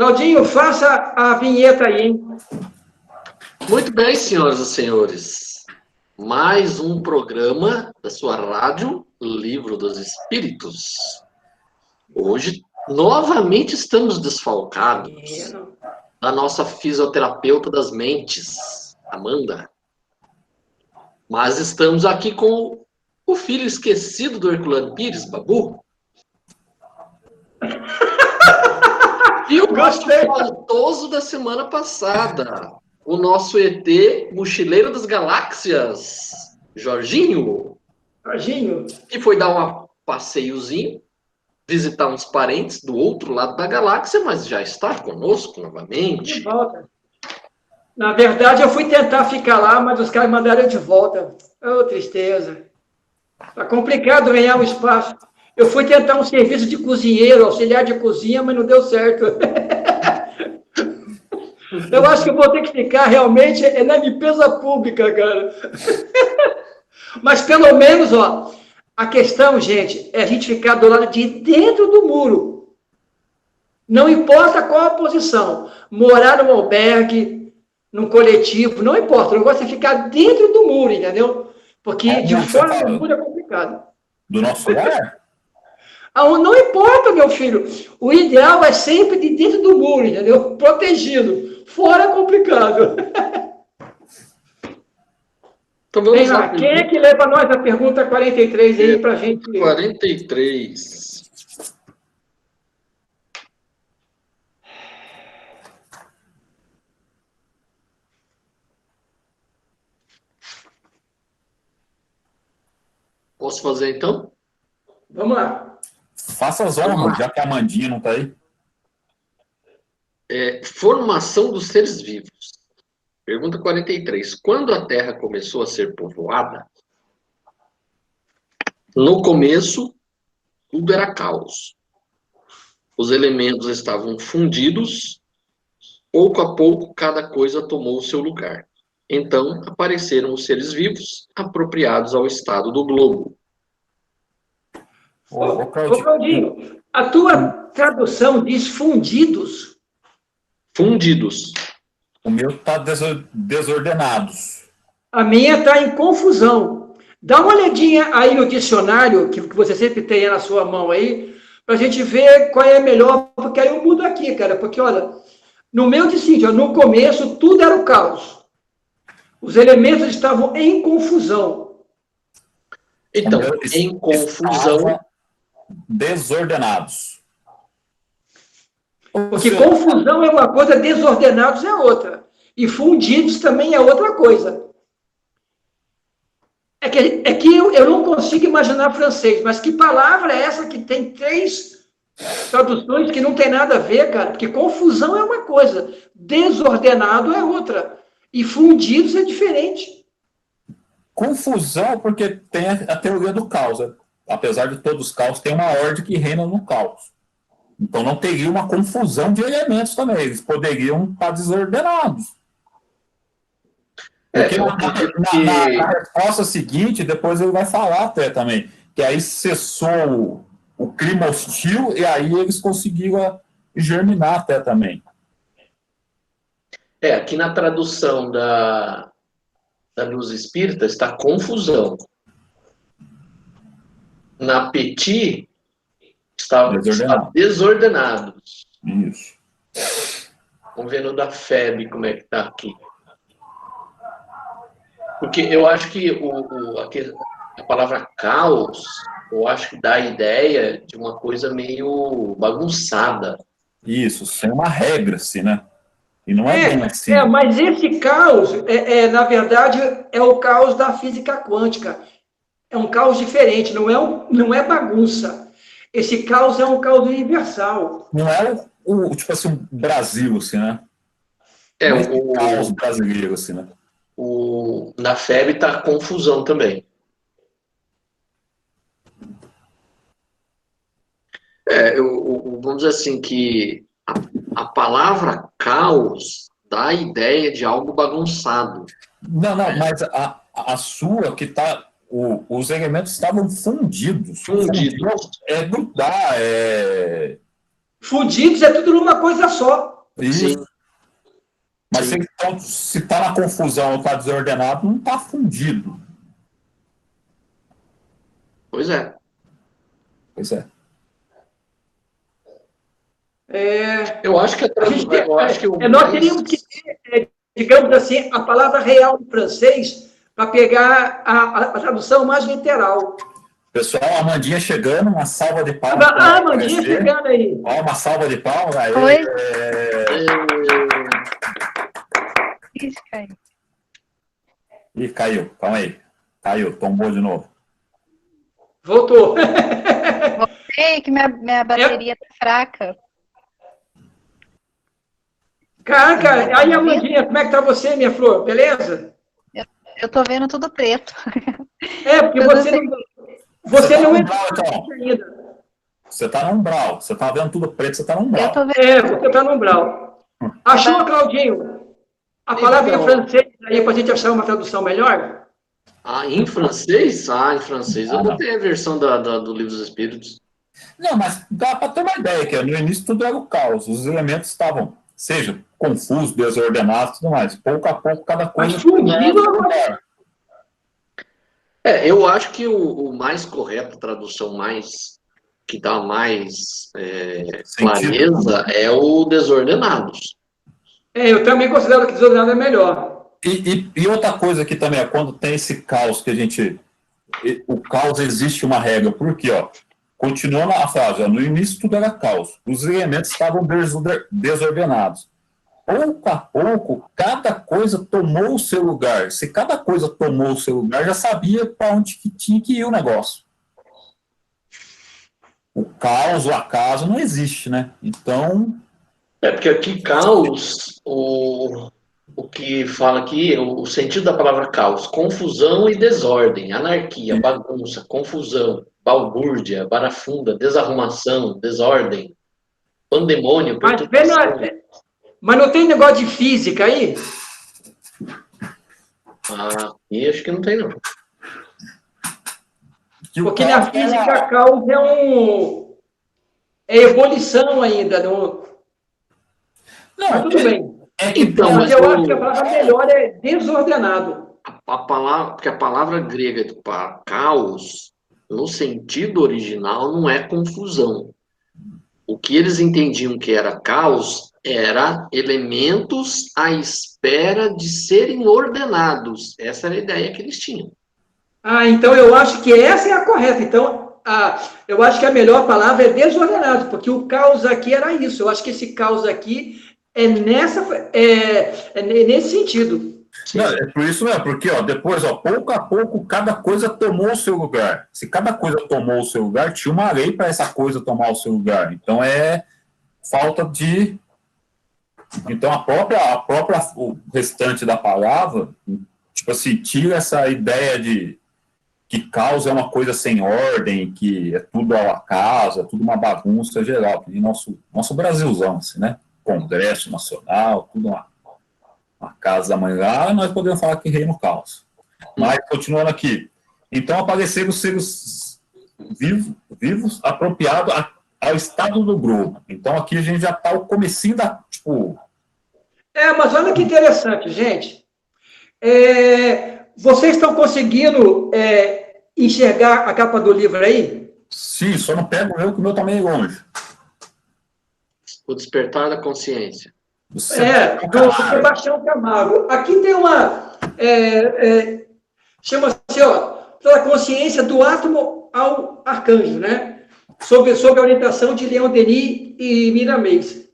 Claudinho, faça a vinheta aí, hein? Muito bem, senhoras e senhores. Mais um programa da sua rádio Livro dos Espíritos. Hoje, novamente, estamos desfalcados da nossa fisioterapeuta das mentes, Amanda. Mas estamos aqui com o filho esquecido do Herculano Pires, Babu. E o nosso faltoso da semana passada, o nosso ET Mochileiro das Galáxias, Jorginho. Jorginho. Que foi dar um passeiozinho, visitar uns parentes do outro lado da galáxia, mas já está conosco novamente. De volta. Na verdade, eu fui tentar ficar lá, mas os caras mandaram eu de volta. Oh, tristeza. Tá complicado ganhar um espaço. Eu fui tentar um serviço de cozinheiro, auxiliar de cozinha, mas não deu certo. Eu acho que eu vou ter que ficar realmente na limpeza pública, cara. Mas pelo menos, ó, a questão, gente, é a gente ficar do lado de dentro do muro. Não importa qual a posição. Morar num albergue, num coletivo, não importa. O negócio é ficar dentro do muro, entendeu? Porque de fora do muro é complicado. Do nosso lar? Não importa, meu filho. O ideal é sempre de dentro do muro, entendeu? Protegido. Fora é complicado. Então vamos lá. Quem é que lê para nós a pergunta 43 aí para a gente... 43. Posso fazer, então? Vamos lá. Faça as honras, já que a Amandinha não está aí. Formação dos seres vivos. Pergunta 43. Quando a Terra começou a ser povoada, no começo, tudo era caos. Os elementos estavam fundidos, pouco a pouco cada coisa tomou o seu lugar. Então, apareceram os seres vivos, apropriados ao estado do globo. Ô, Claudinho, a tua tradução diz fundidos? Fundidos. O meu está desordenados. A minha está em confusão. Dá uma olhadinha aí no dicionário, que você sempre tem na sua mão aí, para a gente ver qual é a melhor, porque aí eu mudo aqui, cara. Porque, olha, no meu decídio, no começo, tudo era o caos. Os elementos estavam em confusão. Então, em confusão... Desordenados. Porque confusão é uma coisa, desordenados é outra. E fundidos também é outra coisa. É que eu não consigo imaginar francês, mas que palavra é essa que tem 3 traduções que não tem nada a ver, cara? Porque confusão é uma coisa, desordenado é outra. E fundidos é diferente. Confusão porque tem a teoria do caos. Apesar de todos os caos, tem uma ordem que reina no caos. Então não teria uma confusão de elementos também. Eles poderiam estar desordenados. Porque na resposta seguinte, depois ele vai falar até também, que aí cessou o clima hostil e aí eles conseguiram germinar até também. Aqui na tradução da Luz Espírita está confusão. Na Petit está desordenados. Isso. Vamos ver no da FEB como é que está aqui. Porque eu acho que a palavra caos, eu acho que dá a ideia de uma coisa meio bagunçada. Isso, sem uma regra, assim, né? E não é bem assim. Mas esse caos, na verdade, é o caos da física quântica. É um caos diferente, não é bagunça. Esse caos é um caos universal. Não é tipo assim, o Brasil, assim, né? O caos brasileiro, assim, né? Na FEB está confusão também. Vamos dizer assim, que a palavra caos dá a ideia de algo bagunçado. Não, mas a sua que está... Os elementos estavam fundidos. Fundidos. Grudar, Fundidos é tudo numa coisa só. Isso. Sim. Mas Sim. então, se está na confusão ou está desordenado, não está fundido. Pois é. Pois é. Eu acho que nós teríamos que ter, digamos assim, a palavra real em francês para pegar a tradução mais literal. Pessoal, a Amandinha chegando, uma salva de palmas. A Amandinha chegando aí. Ó, uma salva de palmas. Aí. Oi. Ih, caiu. Ih, caiu. Calma aí. Caiu, tombou de novo. Voltou. Voltei, que minha bateria tá fraca. Caraca, aí, Amandinha, como é que tá você, minha flor? Beleza? Eu tô vendo tudo preto. Porque você não é umbral, então. ainda. Você tá no umbral. Você tá vendo tudo preto, você tá no umbral. Eu tô vendo. Você tá no umbral. Achou, Claudinho? A palavra em francês aí pra gente achar uma tradução melhor? Em francês? Em francês. Eu botei a versão do Livro dos Espíritos. Não, mas dá para ter uma ideia que no início tudo era o caos. Os elementos estavam, seja confusos, desordenados e tudo mais. Pouco a pouco, cada coisa... Mas fundido agora. Eu acho que o mais correto, a tradução que dá mais clareza é o desordenados. Eu também considero que desordenado é melhor. E outra coisa que também é quando tem esse caos que a gente... O caos existe uma regra. Por quê? Continuando a frase, no início tudo era caos. Os elementos estavam desordenados. Pouco a pouco, cada coisa tomou o seu lugar. Se cada coisa tomou o seu lugar, já sabia para onde que tinha que ir o negócio. O caos, o acaso, não existe, né? Então... Porque aqui caos, o que fala aqui, o sentido da palavra caos, confusão e desordem, anarquia, bagunça, confusão, balbúrdia, barafunda, desarrumação, desordem, pandemônio, perturbação. Mas não tem negócio de física aí? E acho que não tem, não. Porque na física, caos é evolução ainda. Não, mas tudo bem. Então, mas eu acho que a palavra melhor é desordenado. Porque a palavra grega para caos, no sentido original, não é confusão. O que eles entendiam que era caos era elementos à espera de serem ordenados. Essa era a ideia que eles tinham. Então eu acho que essa é a correta. Então, eu acho que a melhor palavra é desordenado, porque o caos aqui era isso. Eu acho que esse caos aqui é nesse sentido. Não, é por isso mesmo, porque depois, pouco a pouco, cada coisa tomou o seu lugar. Se cada coisa tomou o seu lugar, tinha uma lei para essa coisa tomar o seu lugar. Então, é falta de... Então, o restante da palavra, tipo assim, tira essa ideia de que caos é uma coisa sem ordem, que é tudo ao acaso, é tudo uma bagunça geral. E nosso Brasilzão, assim, né? Congresso Nacional, tudo uma casa da mãe lá, nós podemos falar que reina o caos. Mas, continuando aqui, então apareceram os seres vivos apropriados ao estado do grupo. Então, aqui a gente já está o comecinho da, mas olha que interessante, gente. Vocês estão conseguindo enxergar a capa do livro aí? Sim, só não pego eu, que o meu está meio longe. O despertar da consciência. Do Sebastião Camargo. Aqui tem uma... chama-se, pela consciência do átomo ao arcanjo, né? Sob a orientação de Leon Denis e Miramês.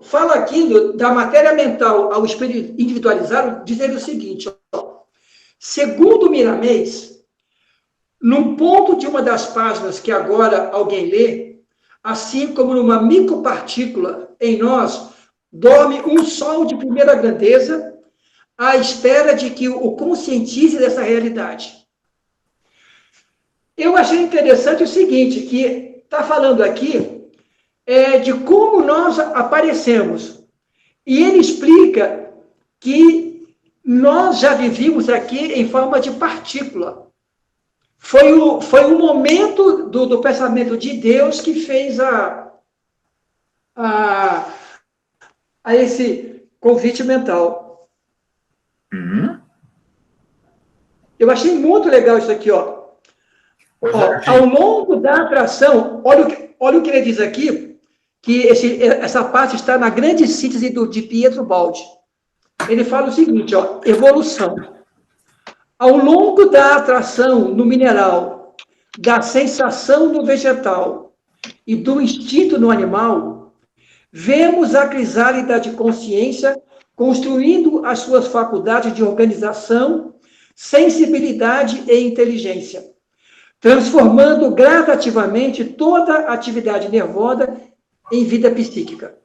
Fala aqui da matéria mental ao espírito individualizado, dizendo o seguinte, segundo Miramês, num ponto de uma das páginas que agora alguém lê, assim como numa micropartícula em nós, dorme um sol de primeira grandeza, à espera de que o conscientize dessa realidade. Eu achei interessante o seguinte, que está falando aqui de como nós aparecemos. E ele explica que nós já vivíamos aqui em forma de partícula. Foi o momento do pensamento de Deus que fez a, a esse convite mental. Eu achei muito legal isso aqui, ó. Ao longo da atração, olha o que ele diz aqui, que essa parte está na grande síntese de Pietro Baldi. Ele fala o seguinte, ó, evolução. Ao longo da atração no mineral, da sensação no vegetal e do instinto no animal, vemos a crisálida de consciência construindo as suas faculdades de organização, sensibilidade e inteligência, transformando gradativamente toda a atividade nervosa em vida psíquica.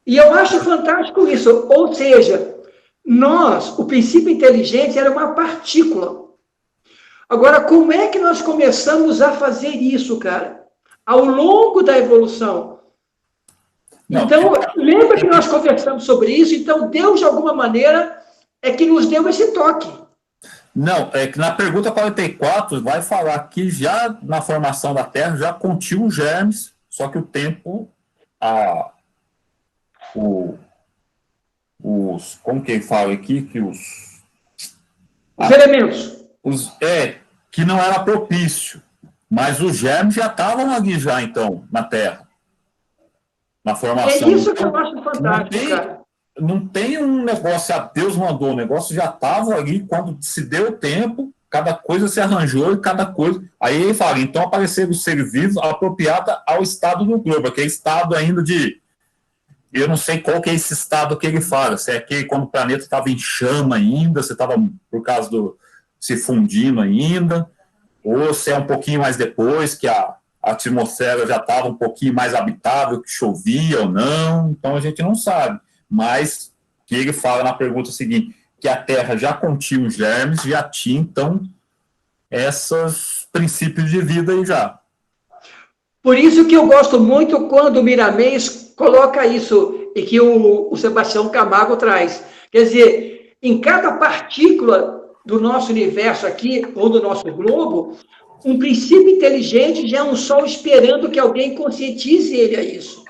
E eu acho fantástico isso, ou seja, o princípio inteligente era uma partícula. Agora, como é que nós começamos a fazer isso, cara? Ao longo da evolução. Então, lembra que nós conversamos sobre isso? Então, Deus, de alguma maneira, é que nos deu esse toque. Não, é que na pergunta 44 vai falar que já na formação da Terra já continham germes, só que o tempo, como que ele fala aqui, que os elementos. Que não era propício, mas os germes já estavam ali já, então, na Terra, na formação. É isso que eu acho fantástico, cara. Não tem um negócio, Deus mandou, o negócio já estava ali, quando se deu o tempo, cada coisa se arranjou e cada coisa... Aí ele fala, então apareceram os seres vivos apropriada ao estado do globo, aquele estado ainda de... Eu não sei qual que é esse estado que ele fala, se é aquele quando o planeta estava em chama ainda, se estava por causa do... se fundindo ainda, ou se é um pouquinho mais depois, que a atmosfera já estava um pouquinho mais habitável, que chovia ou não, então a gente não sabe. Mas que ele fala na pergunta seguinte, que a Terra já continha os germes, já tinha, então, esses princípios de vida aí já. Por isso que eu gosto muito quando o Miramês coloca isso, e que o Sebastião Camargo traz. Quer dizer, em cada partícula do nosso universo aqui, ou do nosso globo, um princípio inteligente já é um sol esperando que alguém conscientize ele a isso.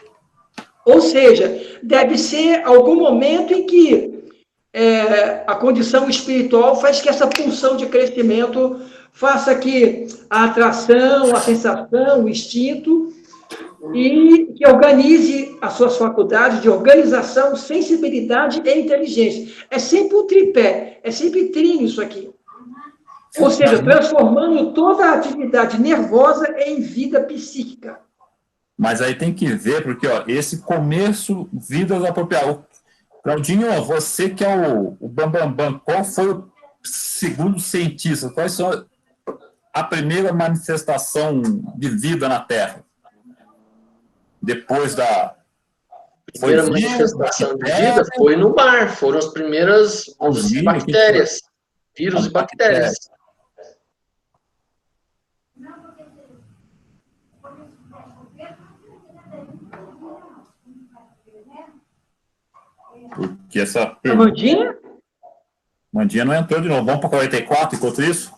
Ou seja, deve ser algum momento em que a condição espiritual faz que essa pulsão de crescimento faça que a atração, a sensação, o instinto, e que organize as suas faculdades de organização, sensibilidade e inteligência. É sempre um tripé, é sempre trinho isso aqui. Ou seja, transformando toda a atividade nervosa em vida psíquica. Mas aí tem que ver, porque esse começo, vidas apropriadas. Claudinho, você que é o Bambambam, qual foi o segundo cientista? Quais são a primeira manifestação de vida na Terra? Depois da... A primeira manifestação de vida foi no mar, foram as primeiras bactérias, vírus e bactérias. Porque essa Mandinha? Mandinha não entrou de novo. Vamos para 44 enquanto isso?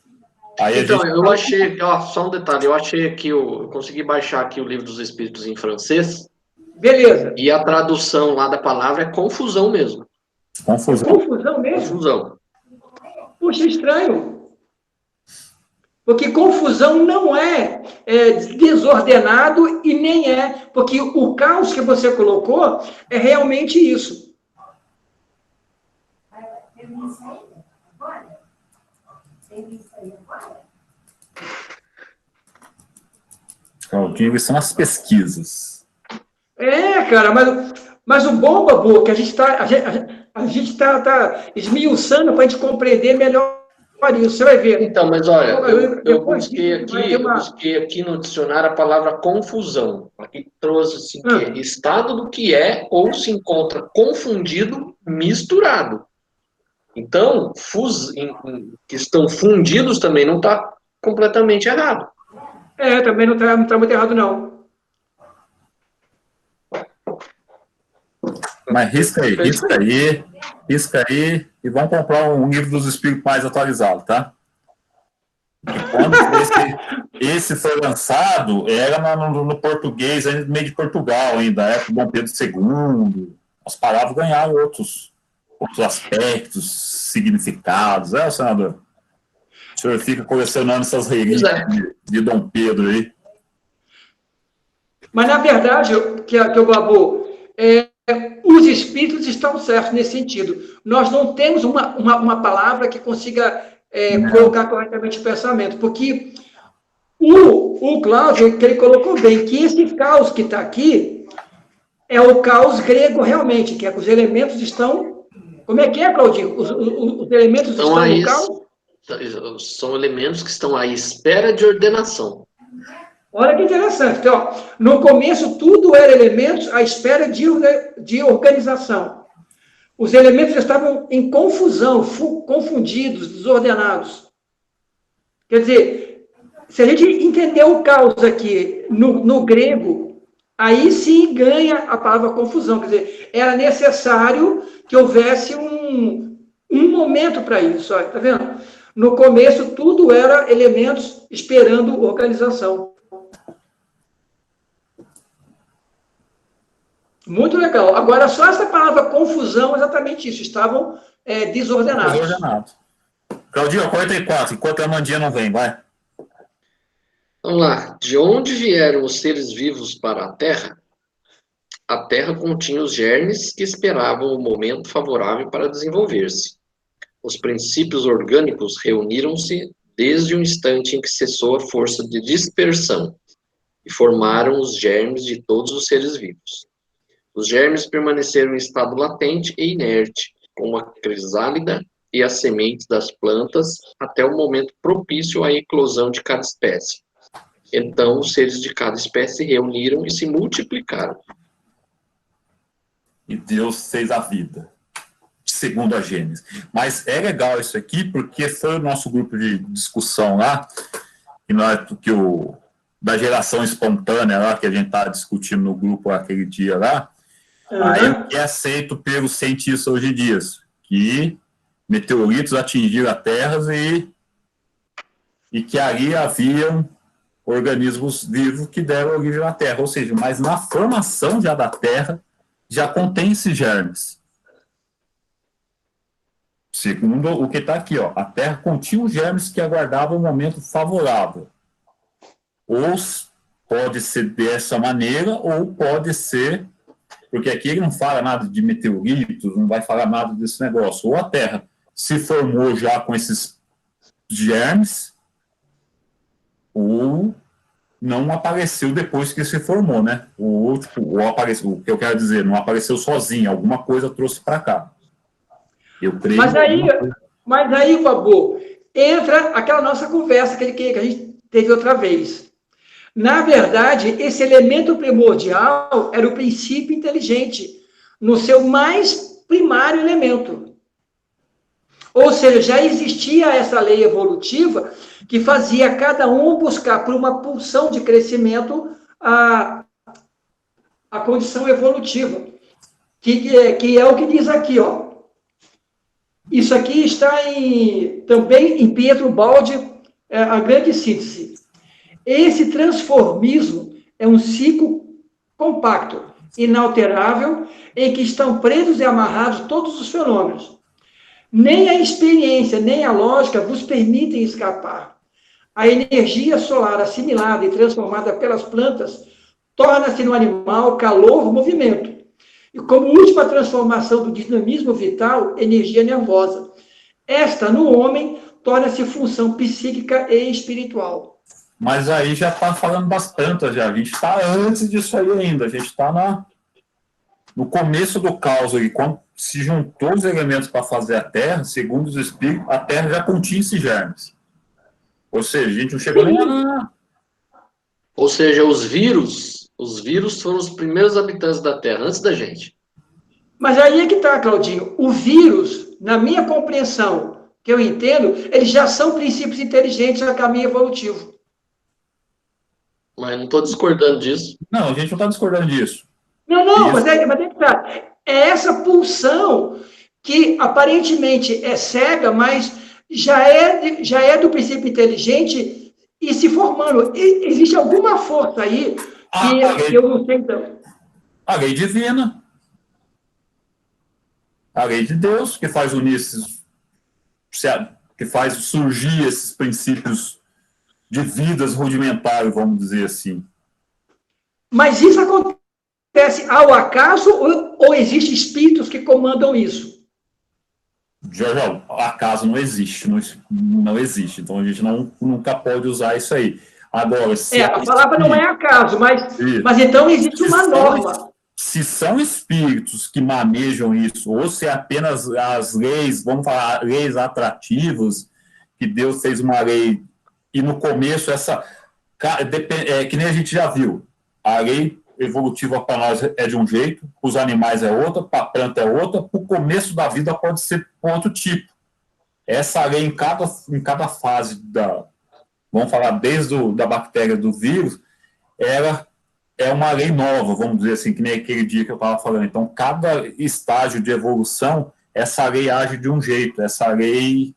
Aí então, eu achei, só um detalhe, eu achei aqui, eu consegui baixar aqui o Livro dos Espíritos em francês. Beleza. E a tradução lá da palavra é confusão mesmo. Confusão mesmo? Confusão. Puxa, estranho. Porque confusão não é desordenado e nem porque o caos que você colocou é realmente isso. Claudinho, são as pesquisas. Cara, mas o bom, Babu, que a gente está esmiuçando para a gente compreender melhor isso. Você vai ver. Então, mas olha, eu busquei aqui no dicionário a palavra confusão. Aqui trouxe assim, que é estado do que é ou se encontra confundido, misturado. Então, que estão fundidos também não está completamente errado. Também não está muito errado, não. Mas risca aí, e vamos comprar um livro dos espíritos mais atualizado, tá? Quando esse foi lançado, era no português, ainda meio de Portugal, ainda, época do Dom Pedro II. As palavras ganharam outros aspectos, significados, senador? O senhor fica colecionando essas relíquias de Dom Pedro aí. Mas, na verdade, que o Babu, os espíritos estão certos nesse sentido. Nós não temos uma palavra que consiga colocar corretamente o pensamento, porque o Cláudio, que ele colocou bem, que esse caos que está aqui é o caos grego realmente, que é que os elementos estão... Como é que é, Claudinho? Os elementos estão no caos? São elementos que estão à espera de ordenação. Olha que interessante. Então, no começo, tudo era elementos à espera de organização. Os elementos estavam em confusão, confundidos, desordenados. Quer dizer, se a gente entender o caos aqui no grego, aí sim ganha a palavra confusão. Quer dizer, era necessário que houvesse um momento para isso. Olha, tá vendo? No começo, tudo era elementos esperando organização. Muito legal. Agora, só essa palavra confusão, exatamente isso. Estavam desordenados. Desordenado. Claudinho, 44, enquanto a Amandinha não vem, vai. Vamos lá. De onde vieram os seres vivos para a Terra? A Terra continha os germes que esperavam o momento favorável para desenvolver-se. Os princípios orgânicos reuniram-se desde o instante em que cessou a força de dispersão e formaram os germes de todos os seres vivos. Os germes permaneceram em estado latente e inerte, como a crisálida e as sementes das plantas, até o momento propício à eclosão de cada espécie. Então, os seres de cada espécie se reuniram e se multiplicaram. E Deus fez a vida, segundo a Gênesis. Mas é legal isso aqui, porque foi o nosso grupo de discussão lá, da geração espontânea lá, que a gente estava discutindo no grupo aquele dia lá. Aí o que é aceito pelos cientistas hoje em dia, que meteoritos atingiram a Terra e que ali haviam organismos vivos que deram origem à Terra. Ou seja, mas na formação já da Terra, já contém esses germes. Segundo o que está aqui, a Terra continha os germes que aguardavam um momento favorável. Ou pode ser dessa maneira, ou pode ser... Porque aqui ele não fala nada de meteoritos, não vai falar nada desse negócio. Ou a Terra se formou já com esses germes, ou não apareceu depois que se formou, né? Ou apareceu, o que eu quero dizer, não apareceu sozinho, alguma coisa trouxe para cá. Eu creio. Mas aí, Babu, entra aquela nossa conversa que a gente teve outra vez. Na verdade, esse elemento primordial era o princípio inteligente, no seu mais primário elemento. Ou seja, já existia essa lei evolutiva que fazia cada um buscar por uma pulsão de crescimento a condição evolutiva, que é o que diz aqui, Isso aqui está também em Pietro Baldi, a grande síntese. Esse transformismo é um ciclo compacto, inalterável, em que estão presos e amarrados todos os fenômenos. Nem a experiência, nem a lógica vos permitem escapar. A energia solar assimilada e transformada pelas plantas torna-se no animal calor, movimento. E como última transformação do dinamismo vital, energia nervosa. Esta, no homem, torna-se função psíquica e espiritual. Mas aí já está falando das plantas, já. A gente está antes disso aí ainda. A gente está no começo do caos aí. Quando se juntou os elementos para fazer a Terra, segundo os espíritos, a Terra já continha esses germes. Ou seja, a gente não chegou nem lá. Ou seja, os vírus foram os primeiros habitantes da Terra, antes da gente. Mas aí é que está, Claudinho. O vírus, na minha compreensão, que eu entendo, eles já são princípios inteligentes a caminho evolutivo. Mas não estou discordando disso. Não, a gente não está discordando disso. Não, mas é que tá. É essa pulsão que aparentemente é cega, mas já é do princípio inteligente e se formando. Existe alguma força aí que eu não sei, então. A lei divina. A lei de Deus, que faz unir que faz surgir esses princípios de vidas rudimentares, vamos dizer assim. Mas isso acontece ao acaso ou existem espíritos que comandam isso? Já, acaso não existe, não existe. Então a gente nunca pode usar isso aí. Agora, a palavra não é acaso, mas então existe uma norma. Se são espíritos que manejam isso, ou se é apenas as leis, vamos falar, leis atrativas, que Deus fez uma lei, e no começo que nem a gente já viu, a lei evolutiva para nós é de um jeito, para os animais é outra, para a planta é outra, para o começo da vida pode ser outro tipo. Essa lei, em cada fase vamos falar, desde da bactéria do vírus, ela é uma lei nova, vamos dizer assim, que nem aquele dia que eu estava falando. Então, cada estágio de evolução, essa lei age de um jeito, essa lei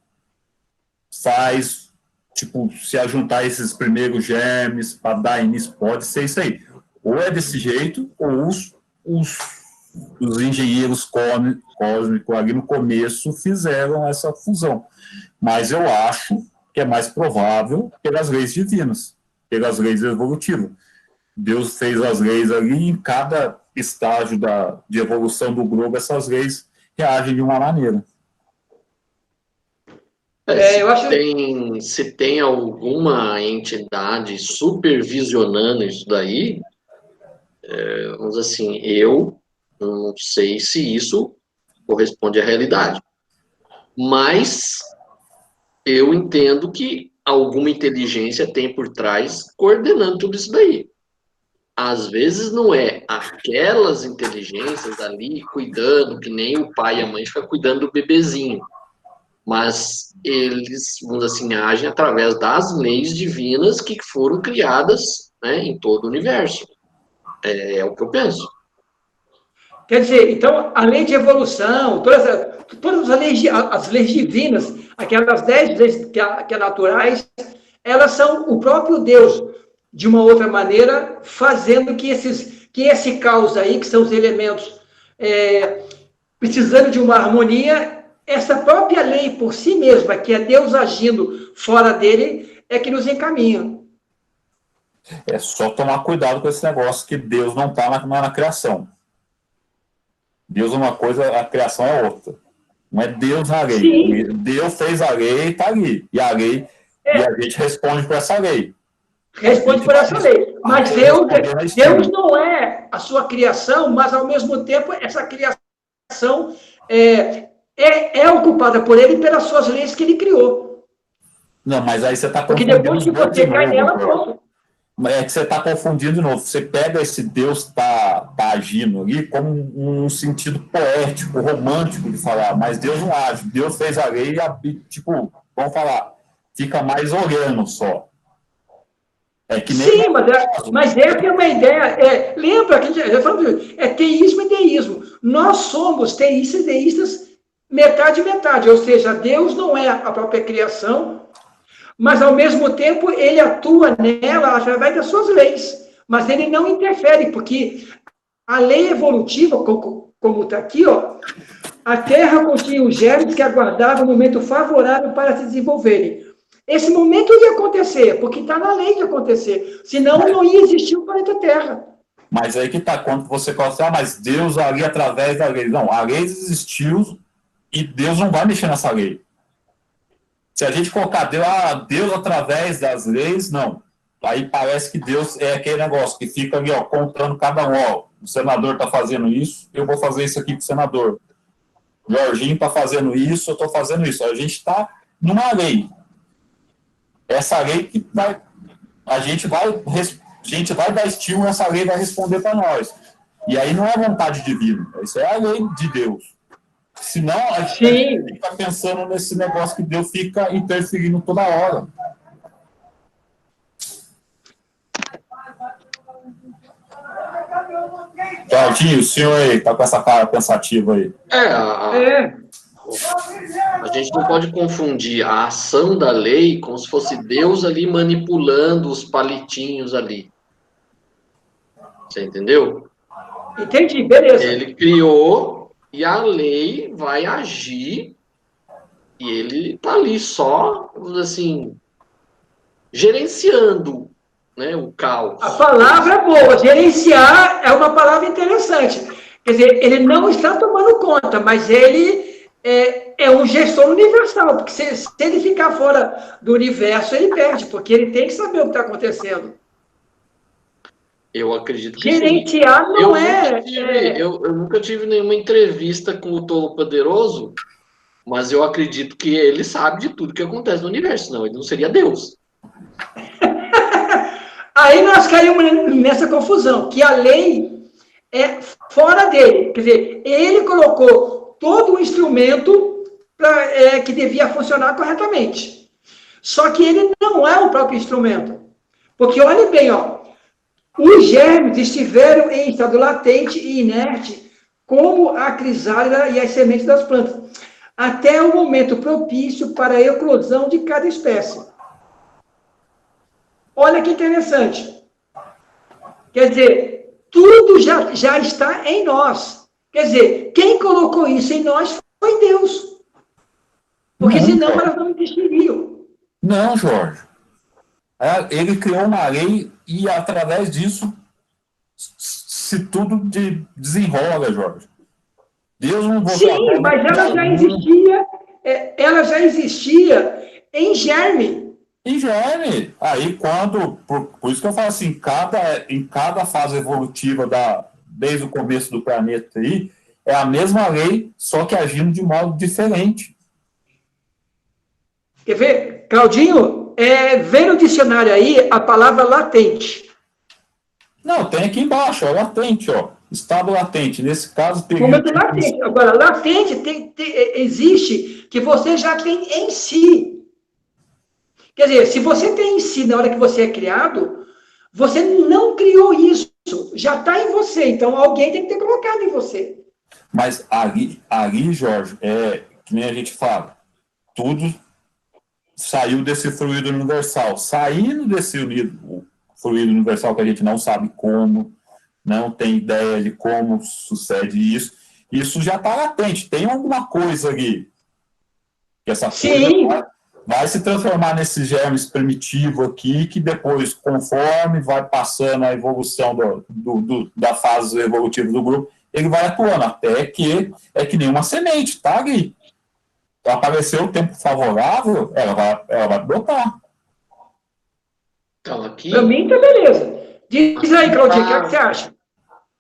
faz, tipo, se ajuntar esses primeiros germes para dar início, pode ser isso aí. Ou é desse jeito, ou os engenheiros cósmicos ali no começo fizeram essa fusão. Mas eu acho que é mais provável pelas leis divinas, pelas leis evolutivas. Deus fez as leis ali, e em cada estágio de evolução do globo, essas leis reagem de uma maneira. Se tem alguma entidade supervisionando isso daí, vamos dizer assim, eu não sei se isso corresponde à realidade. Mas eu entendo que alguma inteligência tem por trás coordenando tudo isso daí. Às vezes não é aquelas inteligências ali cuidando, que nem o pai e a mãe ficam cuidando do bebezinho. Mas eles, vamos dizer assim, agem através das leis divinas que foram criadas, né, em todo o universo. É o que eu penso. Quer dizer, então, a lei de evolução, todas as leis divinas, aquelas 10 leis que é naturais, elas são o próprio Deus, de uma outra maneira, fazendo que esse caos aí, que são os elementos precisando de uma harmonia, essa própria lei por si mesma, que é Deus agindo fora dele, é que nos encaminha. É só tomar cuidado com esse negócio que Deus não está na criação. Deus é uma coisa, a criação é outra. Não é Deus a lei. Sim. Deus fez a lei e está ali. E a lei, e a gente responde por essa lei. Responde por essa lei. Mas Deus não é a sua criação, mas ao mesmo tempo essa criação é ocupada por ele e pelas suas leis que ele criou. Não, mas aí você está confundindo. Porque depois que você cai nela, pronto. É que você está confundindo de novo. Você pega esse Deus que tá agindo ali como um sentido poético, romântico de falar, mas Deus não age. Deus fez a lei e, tipo, vamos falar, fica mais olhando só. Sim, mas essa é uma ideia. Lembra que a gente falou, é teísmo e deísmo. Nós somos teístas e deístas metade e metade, ou seja, Deus não é a própria criação, mas ao mesmo tempo ele atua nela através das suas leis, mas ele não interfere, porque a lei evolutiva, como está aqui, ó, a Terra continha os germes que aguardavam o momento favorável para se desenvolverem. Esse momento ia acontecer, porque está na lei de acontecer. Senão não ia existir o planeta Terra. Mas aí que está, quando você coloca, mas Deus ali através da lei. Não, a lei existiu e Deus não vai mexer nessa lei. Se a gente colocar Deus através das leis, não. Aí parece que Deus é aquele negócio que fica ali, ó, contando cada um. Ó, o senador está fazendo isso, eu vou fazer isso aqui com o senador. O Jorginho está fazendo isso, eu estou fazendo isso. A gente está numa lei. Essa lei que a gente vai dar estímulo, essa lei vai responder para nós. E aí não é vontade divina, isso é a lei de Deus. Senão a gente fica pensando nesse negócio que Deus fica interferindo toda hora. Claudinho, o senhor aí, tá com essa cara pensativa aí. A gente não pode confundir a ação da lei como se fosse Deus ali manipulando os palitinhos ali. Você entendeu? Entendi, beleza. Ele criou e a lei vai agir e ele tá ali só, assim, gerenciando, né, o caos. A palavra é boa, gerenciar é uma palavra interessante. Quer dizer, ele não está tomando conta, mas ele é um gestor universal, porque se ele ficar fora do universo, ele perde, porque ele tem que saber o que está acontecendo. Eu acredito que gerenciar sim. não Eu nunca tive nenhuma entrevista com o Todo-Poderoso, mas eu acredito que ele sabe de tudo que acontece no universo, não, ele não seria Deus. Aí nós caímos nessa confusão, que a lei é fora dele. Quer dizer, ele colocou todo o instrumento que devia funcionar corretamente. Só que ele não é o próprio instrumento. Porque, olha bem, ó, os germes estiveram em estado latente e inerte, como a crisálida e as sementes das plantas, até o momento propício para a eclosão de cada espécie. Olha que interessante. Quer dizer, tudo já está em nós. Quer dizer, quem colocou isso em nós foi Deus. Porque senão elas não existiriam. Não, Jorge. Ele criou uma lei e, através disso, se tudo desenrola, Jorge. Deus não vai... Sim, mas ela já existia em germe. Em germe. Aí, por isso que eu falo assim, em cada fase evolutiva, desde o começo do planeta aí, é a mesma lei, só que agindo de modo diferente. Quer ver? Claudinho, vê no dicionário aí a palavra latente. Não, tem aqui embaixo, ó, latente, ó. Estado latente. Nesse caso, momento latente. Agora, latente existe que você já tem em si. Quer dizer, se você tem em si na hora que você é criado, você não criou isso. Já está em você. Então, alguém tem que ter colocado em você. Mas ali, Jorge, que nem a gente fala, tudo saiu desse fluido universal. Saindo desse fluido universal que a gente não sabe como, não tem ideia de como sucede isso já está latente. Tem alguma coisa ali. Que essa coisa vai se transformar nesse germes primitivo aqui, que depois, conforme vai passando a evolução da fase evolutiva do grupo, ele vai atuando, até que é que nem uma semente, tá ali. Apareceu o tempo favorável, ela vai brotar. Então, aqui... Para mim, tá beleza. Diz aí, Claudinho, o que você acha?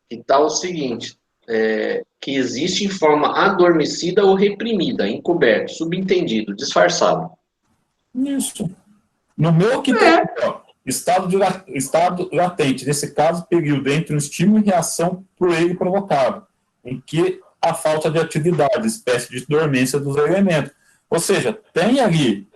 E tá o seguinte, que existe em forma adormecida ou reprimida, encoberto, subentendido, disfarçado. Isso. No meu que tem estado latente, nesse caso, período entre um estímulo e reação por ele provocado, em que a falta de atividade, espécie de dormência dos elementos. Ou seja, tem ali,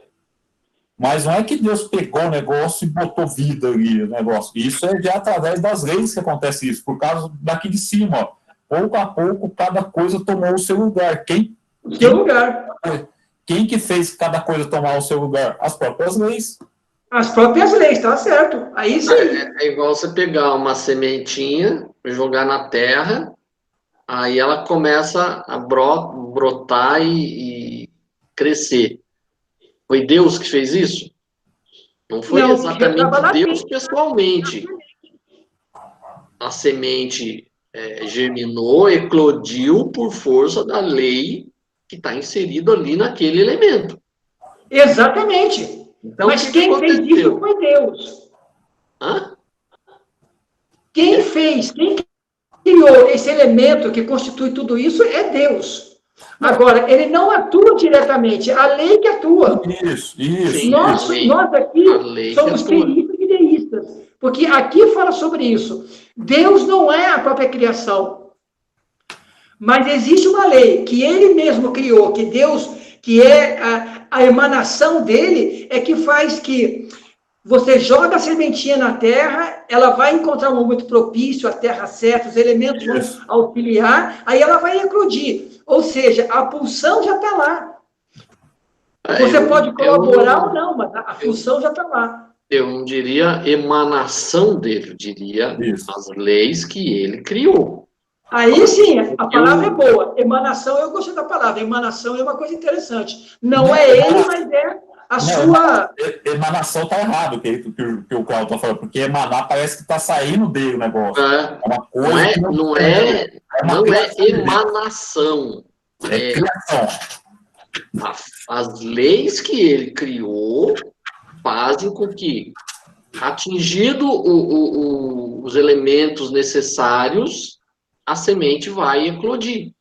mas não é que Deus pegou o negócio e botou vida ali, o negócio. Isso é já através das leis que acontece isso, por causa daqui de cima, ó. Pouco a pouco, cada coisa tomou o seu lugar. Quem que fez cada coisa tomar o seu lugar? As próprias leis. As próprias leis, tá certo. Aí sim. É igual você pegar uma sementinha, jogar na terra, aí ela começa a brotar e crescer. Foi Deus que fez isso? Não foi exatamente Deus pessoalmente. A semente germinou, eclodiu por força da lei que está inserido ali naquele elemento. Exatamente. Então, mas quem fez isso foi Deus. Hã? Quem criou esse elemento que constitui tudo isso é Deus. Agora, ele não atua diretamente, a lei que atua. Isso. Nós aqui somos peritos e deístas, porque aqui fala sobre isso. Deus não é a própria criação. Mas existe uma lei que ele mesmo criou, que Deus, que é a emanação dele, é que faz que você joga a sementinha na terra, ela vai encontrar um momento propício, a terra certa, os elementos vão auxiliar, aí ela vai eclodir. Ou seja, a pulsão já está lá. Você pode colaborar ou não, mas a função já está lá. Eu não diria emanação dele, eu diria as leis que ele criou. Aí sim, a palavra é boa. Emanação, eu gostei da palavra. Emanação é uma coisa interessante. Não é ele, mas é a sua... Emanação está errado, que o Claudio está falando, porque emanar parece que está saindo dele o negócio. É uma coisa não é emanação. É criação. As leis que ele criou fazem com que, atingido os elementos necessários, a semente vai eclodir.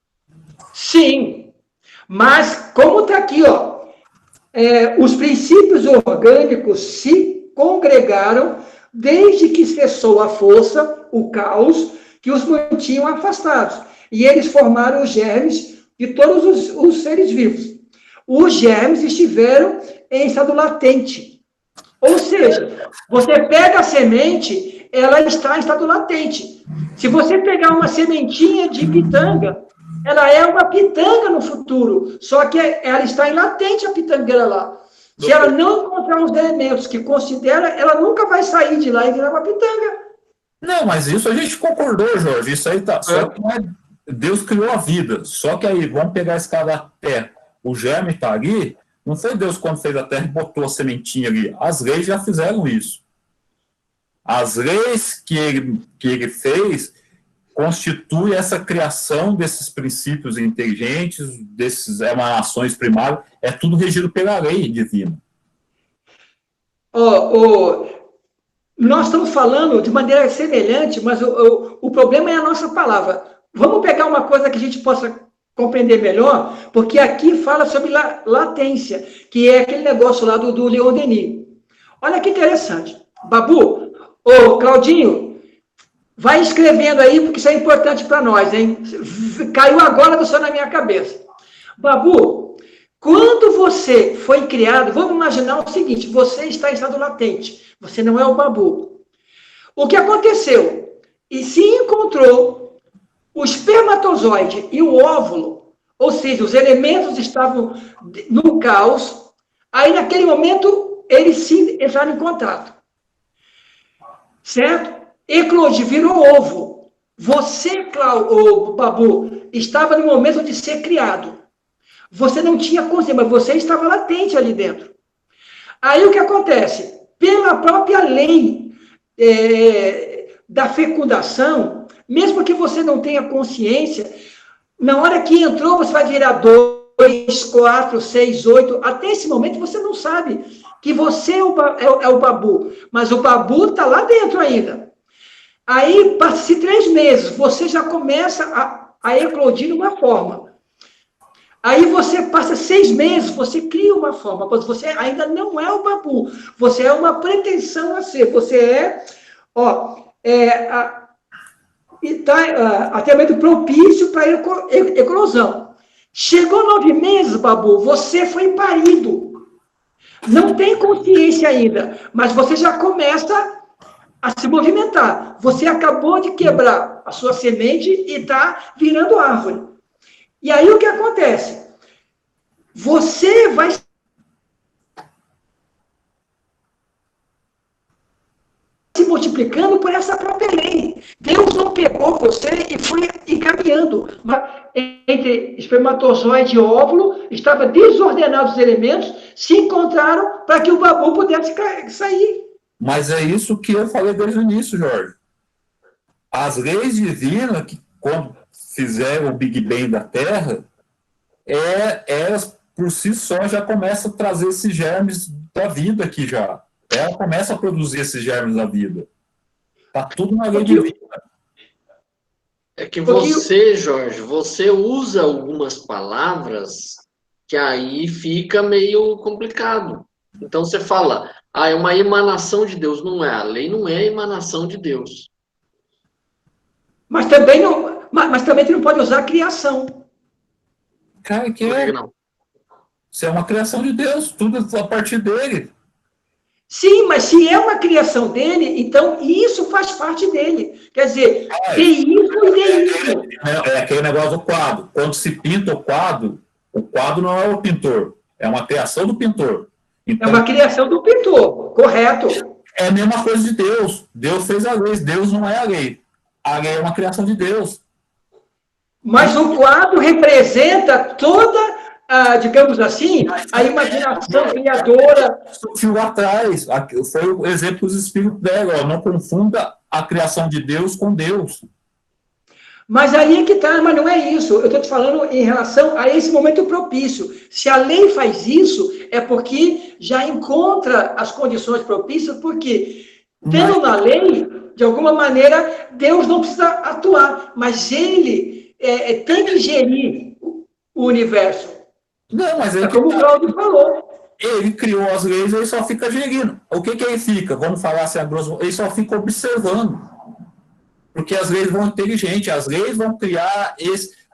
Sim, mas como está aqui, ó, os princípios orgânicos se congregaram desde que cessou a força, o caos, que os mantinham afastados. E eles formaram os germes de todos os seres vivos. Os germes estiveram em estado latente. Ou seja, você pega a semente, ela está em estado latente. Se você pegar uma sementinha de pitanga, ela é uma pitanga no futuro, só que ela está em latente, a pitangueira lá. Se ela não encontrar os elementos que considera, ela nunca vai sair de lá e virar uma pitanga. Não, mas isso a gente concordou, Jorge. Isso aí tá. Só que Deus criou a vida. Só que aí, vamos pegar esse cara da terra. O germe está ali. Não foi Deus, quando fez a terra, e botou a sementinha ali. As leis já fizeram isso. As leis que ele fez constituem essa criação desses princípios inteligentes, dessas emanações primárias. É tudo regido pela lei divina. Nós estamos falando de maneira semelhante, mas o problema é a nossa palavra. Vamos pegar uma coisa que a gente possa compreender melhor, porque aqui fala sobre latência, que é aquele negócio lá do Leon Denis. Olha que interessante. Babu, Claudinho, vai escrevendo aí, porque isso é importante para nós, hein? Caiu agora do céu na minha cabeça. Babu, quando você foi criado, vamos imaginar o seguinte, você está em estado latente, você não é o Babu. O que aconteceu? E se encontrou o espermatozoide e o óvulo, ou seja, os elementos estavam no caos, aí naquele momento eles sim entraram em contato. Certo? Eclodiu, virou ovo. Você, Babu, estava no momento de ser criado. Você não tinha consciência, mas você estava latente ali dentro. Aí o que acontece? Pela própria lei da fecundação, mesmo que você não tenha consciência, na hora que entrou, você vai virar 2, 4, 6, 8. Até esse momento você não sabe que você é o Babu, mas o Babu está lá dentro ainda. Aí, passa-se 3 meses, você já começa a eclodir de uma forma. Aí você passa 6 meses, você cria uma forma, mas você ainda não é o Babu. Você é uma pretensão a ser. Você até mesmo propício para eclosão. Chegou 9 meses, Babu, você foi parido. Não tem consciência ainda, mas você já começa a se movimentar. Você acabou de quebrar a sua semente e está virando árvore. E aí o que acontece? Você vai se multiplicando por essa própria lei. Deus não pegou você e foi encaminhando. Entre espermatozoide e óvulo, estava desordenados os elementos, se encontraram para que o Babu pudesse sair. Mas é isso que eu falei desde o início, Jorge. As leis divinas, que quando fizeram o Big Bang da Terra, elas por si só já começam a trazer esses germes da vida aqui já. Ela começa a produzir esses germes da vida. Está tudo na lei divina. É que você, Jorge, você usa algumas palavras que aí fica meio complicado. Então você fala, é uma emanação de Deus. Não é, a lei não é emanação de Deus. Mas também tu não pode usar a criação. Cara, que não. Isso é uma criação de Deus, tudo a partir dele. Sim, mas se é uma criação dele, então isso faz parte dele. Quer dizer, deísmo e deísmo. É aquele negócio do quadro. Quando se pinta o quadro não é o pintor, é uma criação do pintor. É Então, uma criação do pintor, correto. é a mesma coisa de Deus. Deus fez a lei, Deus não é a lei. A lei é uma criação de Deus. Mas o quadro representa toda, digamos assim, a imaginação criadora. Surgiu lá atrás. Foi o exemplo que os espíritos deram. Ó, não confunda a criação de Deus com Deus. Mas aí é que está, mas não é isso. Eu estou te falando em relação a esse momento propício. Se a lei faz isso, é porque já encontra as condições propícias, porque, tendo na lei, de alguma maneira, Deus não precisa atuar, mas ele tem que gerir o universo. Não, mas é como o Cláudio falou. Ele criou as leis, ele só fica gerindo. O que ele fica? Vamos falar assim, ele só fica observando. Porque as leis vão inteligentes, as leis vão criar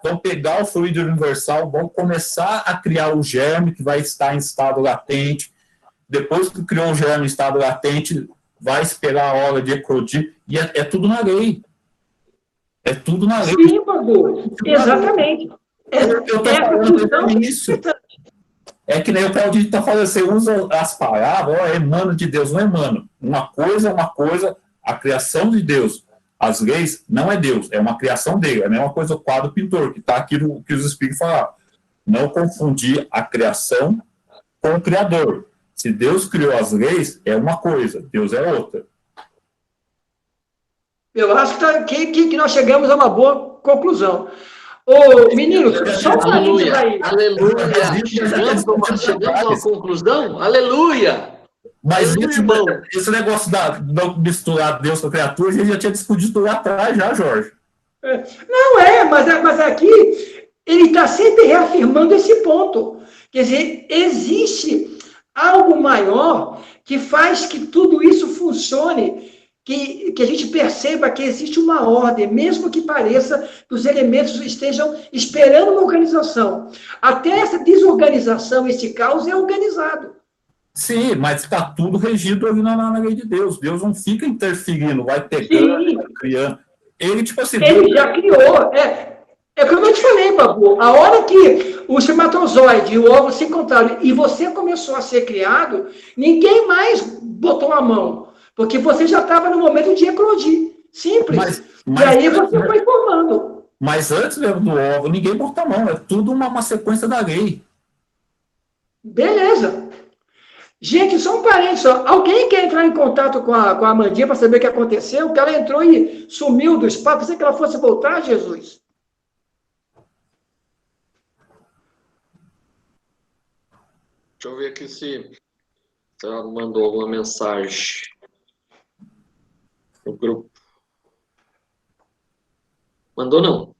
vão pegar o fluido universal, vão começar a criar o germe que vai estar em estado latente. Depois que criou o germe em estado latente, vai esperar a hora de eclodir, e é tudo na lei. É tudo na lei. Sim, Babu, exatamente. Eu estou falando isso. É que nem o Claudio está falando, você usa as palavras, emana de Deus, não emana. Uma coisa é uma coisa, a criação de Deus. As leis não é Deus, é uma criação dele. É a mesma coisa o quadro pintor, que está aqui no que os espíritos falaram. Não confundir a criação com o Criador. Se Deus criou as leis, é uma coisa, Deus é outra. Eu acho que nós chegamos a uma boa conclusão. Ô, meninos, só um parênteses aí. Aleluia! Chegamos a uma conclusão? Aleluia! Mas esse negócio de não misturar Deus com a criatura, a gente já tinha discutido lá atrás, já, Jorge. Não mas aqui ele está sempre reafirmando esse ponto. Quer dizer, existe algo maior que faz que tudo isso funcione, que a gente perceba que existe uma ordem, mesmo que pareça que os elementos estejam esperando uma organização. Até essa desorganização, esse caos é organizado. Sim, mas está tudo regido ali na lei de Deus. Deus não fica interferindo, vai pegando, vai criando. Ele, tipo assim... Ele já criou. É como eu te falei, Babu. A hora que o espermatozoide e o óvulo se encontraram e você começou a ser criado, ninguém mais botou a mão. Porque você já estava no momento de eclodir. Simples. E aí você foi formando. Mas antes mesmo do óvulo, ninguém botou a mão. É tudo uma sequência da lei. Beleza. Gente, só um parênteses. Só. Alguém quer entrar em contato com a Amandinha para saber o que aconteceu? Que ela entrou e sumiu do espaço. Pensei que ela fosse voltar, Jesus. Deixa eu ver aqui se ela mandou alguma mensagem no grupo. Mandou não.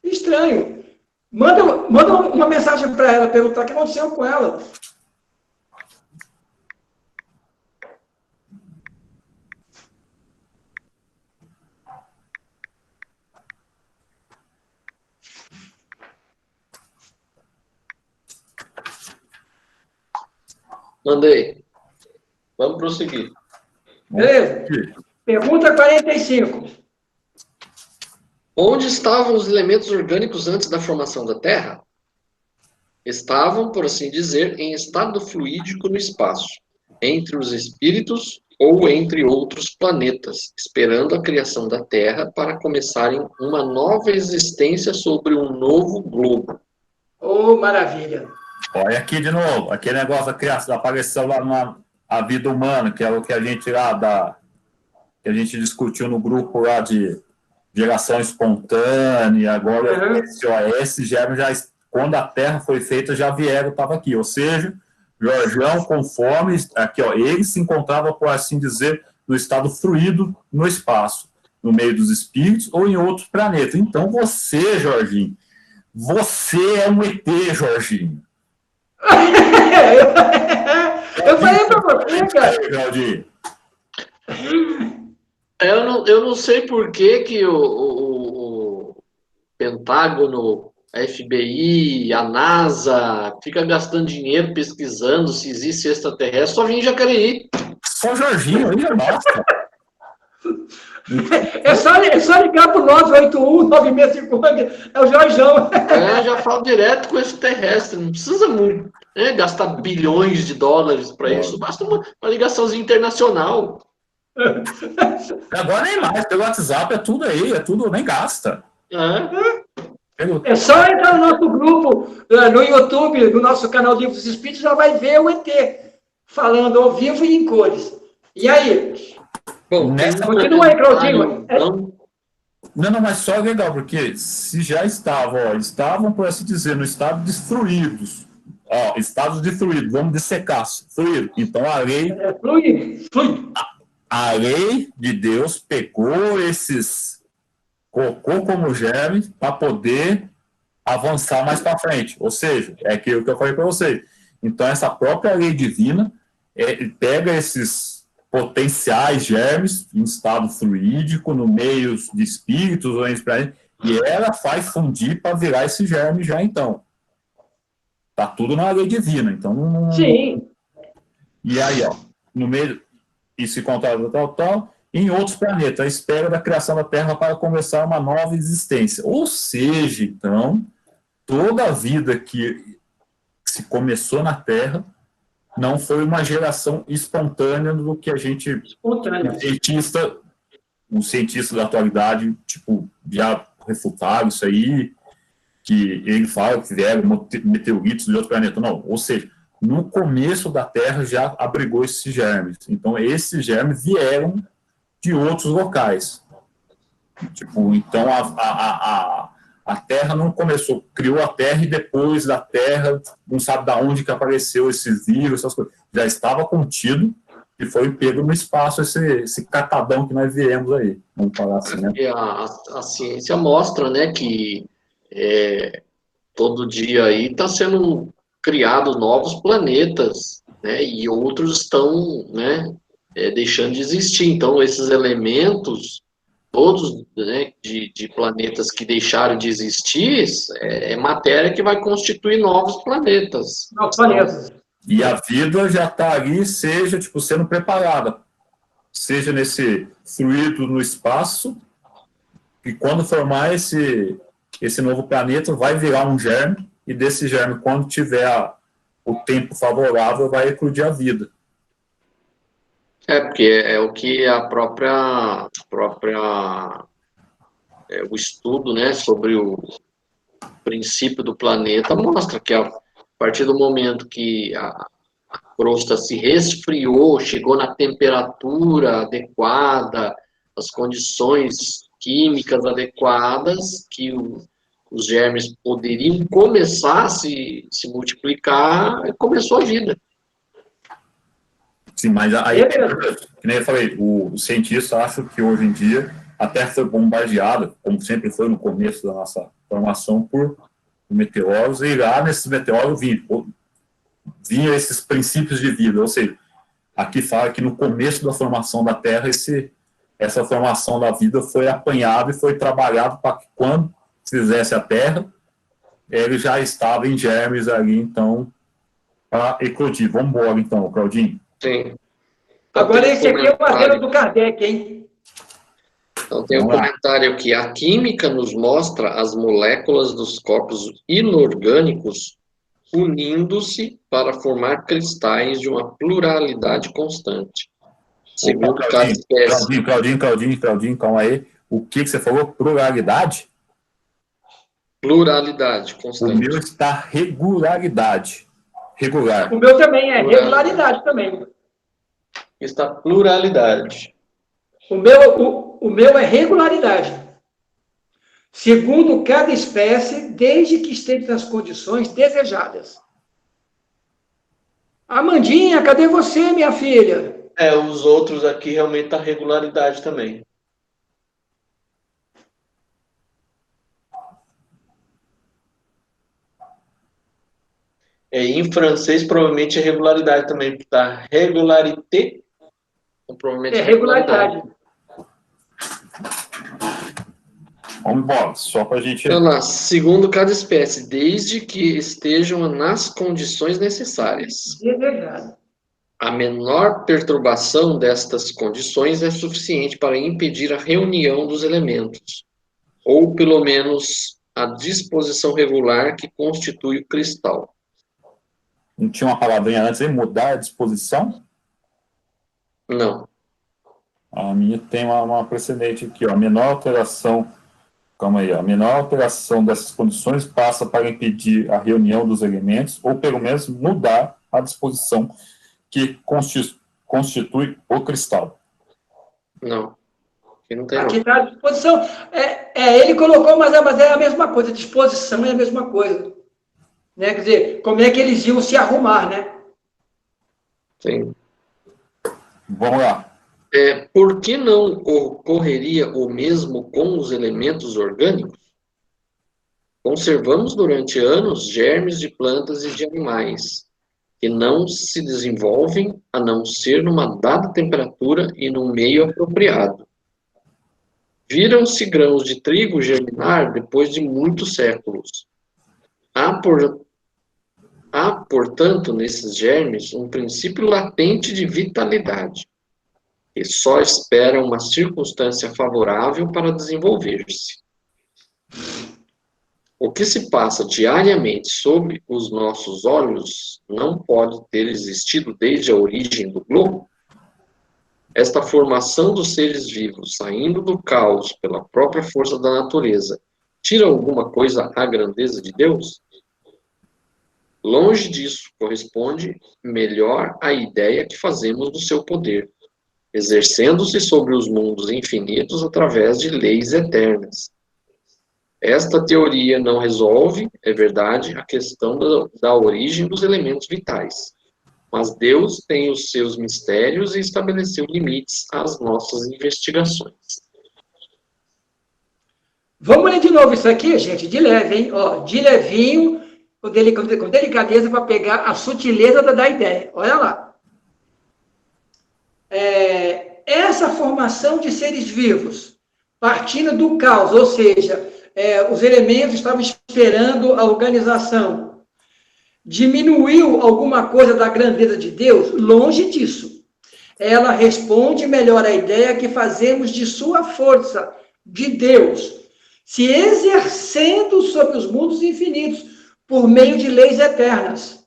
Estranho. Manda uma mensagem para ela, perguntar o que aconteceu com ela. Mandei. Vamos prosseguir. Beleza. Pergunta 45. Onde estavam os elementos orgânicos antes da formação da Terra? Estavam, por assim dizer, em estado fluídico no espaço, entre os espíritos ou entre outros planetas, esperando a criação da Terra para começarem uma nova existência sobre um novo globo. Oh, maravilha. Olha aqui de novo, aquele negócio da criação, da aparição lá na vida humana, que é o que a gente que a gente discutiu no grupo lá de geração espontânea, agora esses germes já, quando a Terra foi feita, já vieram, estava aqui, ou seja, Jorjão, conforme, aqui, ó, ele se encontrava, por assim dizer, no estado fluido no espaço, no meio dos espíritos ou em outros planetas. Então você, Jorginho, você é um ET, Jorginho. Eu falei para você, cara. Claudinho. Eu não sei por que o Pentágono a FBI, a NASA, fica gastando dinheiro pesquisando se existe extraterrestre, só vem em Jacareí. Só Jorginho aí já basta. É só ligar pro 981-9650, é o Jorjão. Já falo direto com extraterrestre, não precisa muito, gastar bilhões de dólares para isso, basta uma ligaçãozinha internacional. Agora nem mais, pelo WhatsApp é tudo aí, é tudo, nem gasta. É só entrar no nosso grupo, no YouTube, no nosso canal Livros dos Espíritos, já vai ver o ET falando ao vivo e em cores. E aí? Bom, continua aí, Claudinho. Não, mas só legal, porque se já estavam, por assim dizer, no estado destruídos, estados destruídos, vamos dissecar, destruído. Então a lei... Fluido. A lei de Deus pegou esses, colocou como germe para poder avançar mais para frente. Ou seja, é aquilo que eu falei para vocês. Então, essa própria lei divina pega esses potenciais germes em estado fluídico, no meio de espíritos, e ela faz fundir para virar esse germe já, então. Tá tudo na lei divina. Então, Sim. E aí, no meio... e se contar tal, em outros planetas, a espera da criação da Terra para começar uma nova existência. Ou seja, então, toda a vida que se começou na Terra não foi uma geração espontânea do que a gente... Um cientista da atualidade, já refutaram isso aí, que ele fala que vieram meteoritos de outro planeta. Não, ou seja, no começo da Terra já abrigou esses germes. Então, esses germes vieram de outros locais. Então, a Terra não começou, criou a Terra e depois da Terra, não sabe de onde que apareceu esses vírus, essas coisas. Já estava contido e foi pego no espaço esse catadão que nós viemos aí. Vamos falar assim, né? A ciência mostra, né, que todo dia aí está sendo criados novos planetas, né, e outros estão, né, deixando de existir. Então, esses elementos, todos, né, de planetas que deixaram de existir, é matéria que vai constituir novos planetas. Novos planetas. E a vida já está ali, seja, sendo preparada, seja nesse fluido no espaço, e quando formar esse novo planeta, vai virar um germe, e desse germe, quando tiver o tempo favorável, vai eclodir a vida. Porque é o que o estudo, né, sobre o princípio do planeta mostra que a partir do momento que a crosta se resfriou, chegou na temperatura adequada, as condições químicas adequadas, que os germes poderiam começar a se multiplicar, começou a vida. Sim, mas aí, que nem eu falei, o cientista acha que hoje em dia a Terra foi bombardeada, como sempre foi no começo da nossa formação, por meteoros, e lá nesses meteoros vinham esses princípios de vida. Ou seja, aqui fala que no começo da formação da Terra, essa formação da vida foi apanhada e foi trabalhado para que quando fizesse a Terra, ele já estava em germes ali, então, para eclodir. Vamos embora, então, Claudinho. Sim. Agora esse aqui é o adendo do Kardec, hein? Então tem um comentário aqui. A química nos mostra as moléculas dos corpos inorgânicos unindo-se para formar cristais de uma pluralidade constante. Segundo cada espécie. Claudinho, calma aí. O que você falou? Pluralidade? Pluralidade constante. O meu está regularidade. Regular. O meu também é regularidade também. Está pluralidade. O meu é regularidade. Segundo cada espécie, desde que esteja nas condições desejadas. Amandinha, cadê você, minha filha? Os outros aqui realmente tá regularidade também. Em francês, provavelmente é regularidade também, porque tá regularité. Então, provavelmente é regularidade. Vamos embora, só para a gente... Olha lá, segundo cada espécie, desde que estejam nas condições necessárias. Desejado. A menor perturbação destas condições é suficiente para impedir a reunião dos elementos, ou pelo menos a disposição regular que constitui o cristal. Não tinha uma palavrinha antes aí, mudar a disposição? Não. A minha tem uma precedente aqui, ó. A menor alteração, calma aí, a menor alteração dessas condições passa para impedir a reunião dos elementos, ou pelo menos mudar a disposição que constitui o cristal. Não. Aqui não tem, não. Aqui está a disposição. Ele colocou, mas é a mesma coisa. Disposição é a mesma coisa. Né? Quer dizer, como é que eles iam se arrumar, né? Sim. Vamos lá. Por que não ocorreria o mesmo com os elementos orgânicos? Conservamos durante anos germes de plantas e de animais, que não se desenvolvem a não ser numa dada temperatura e num meio apropriado. Viram-se grãos de trigo germinar depois de muitos séculos. Há, portanto, nesses germes um princípio latente de vitalidade, que só espera uma circunstância favorável para desenvolver-se. O que se passa diariamente sob os nossos olhos não pode ter existido desde a origem do globo. Esta formação dos seres vivos, saindo do caos pela própria força da natureza, tira alguma coisa à grandeza de Deus? Longe disso, corresponde melhor à ideia que fazemos do seu poder, exercendo-se sobre os mundos infinitos através de leis eternas. Esta teoria não resolve, é verdade, a questão da origem dos elementos vitais, mas Deus tem os seus mistérios e estabeleceu limites às nossas investigações. Vamos ler de novo isso aqui, gente, de leve, hein? Ó, de levinho, com delicadeza, para pegar a sutileza da ideia. Olha lá. Essa formação de seres vivos, partindo do caos, ou seja, os elementos estavam esperando a organização, diminuiu alguma coisa da grandeza de Deus? Longe disso. Ela responde melhor à ideia que fazemos de sua força, de Deus, se exercendo sobre os mundos infinitos, por meio de leis eternas.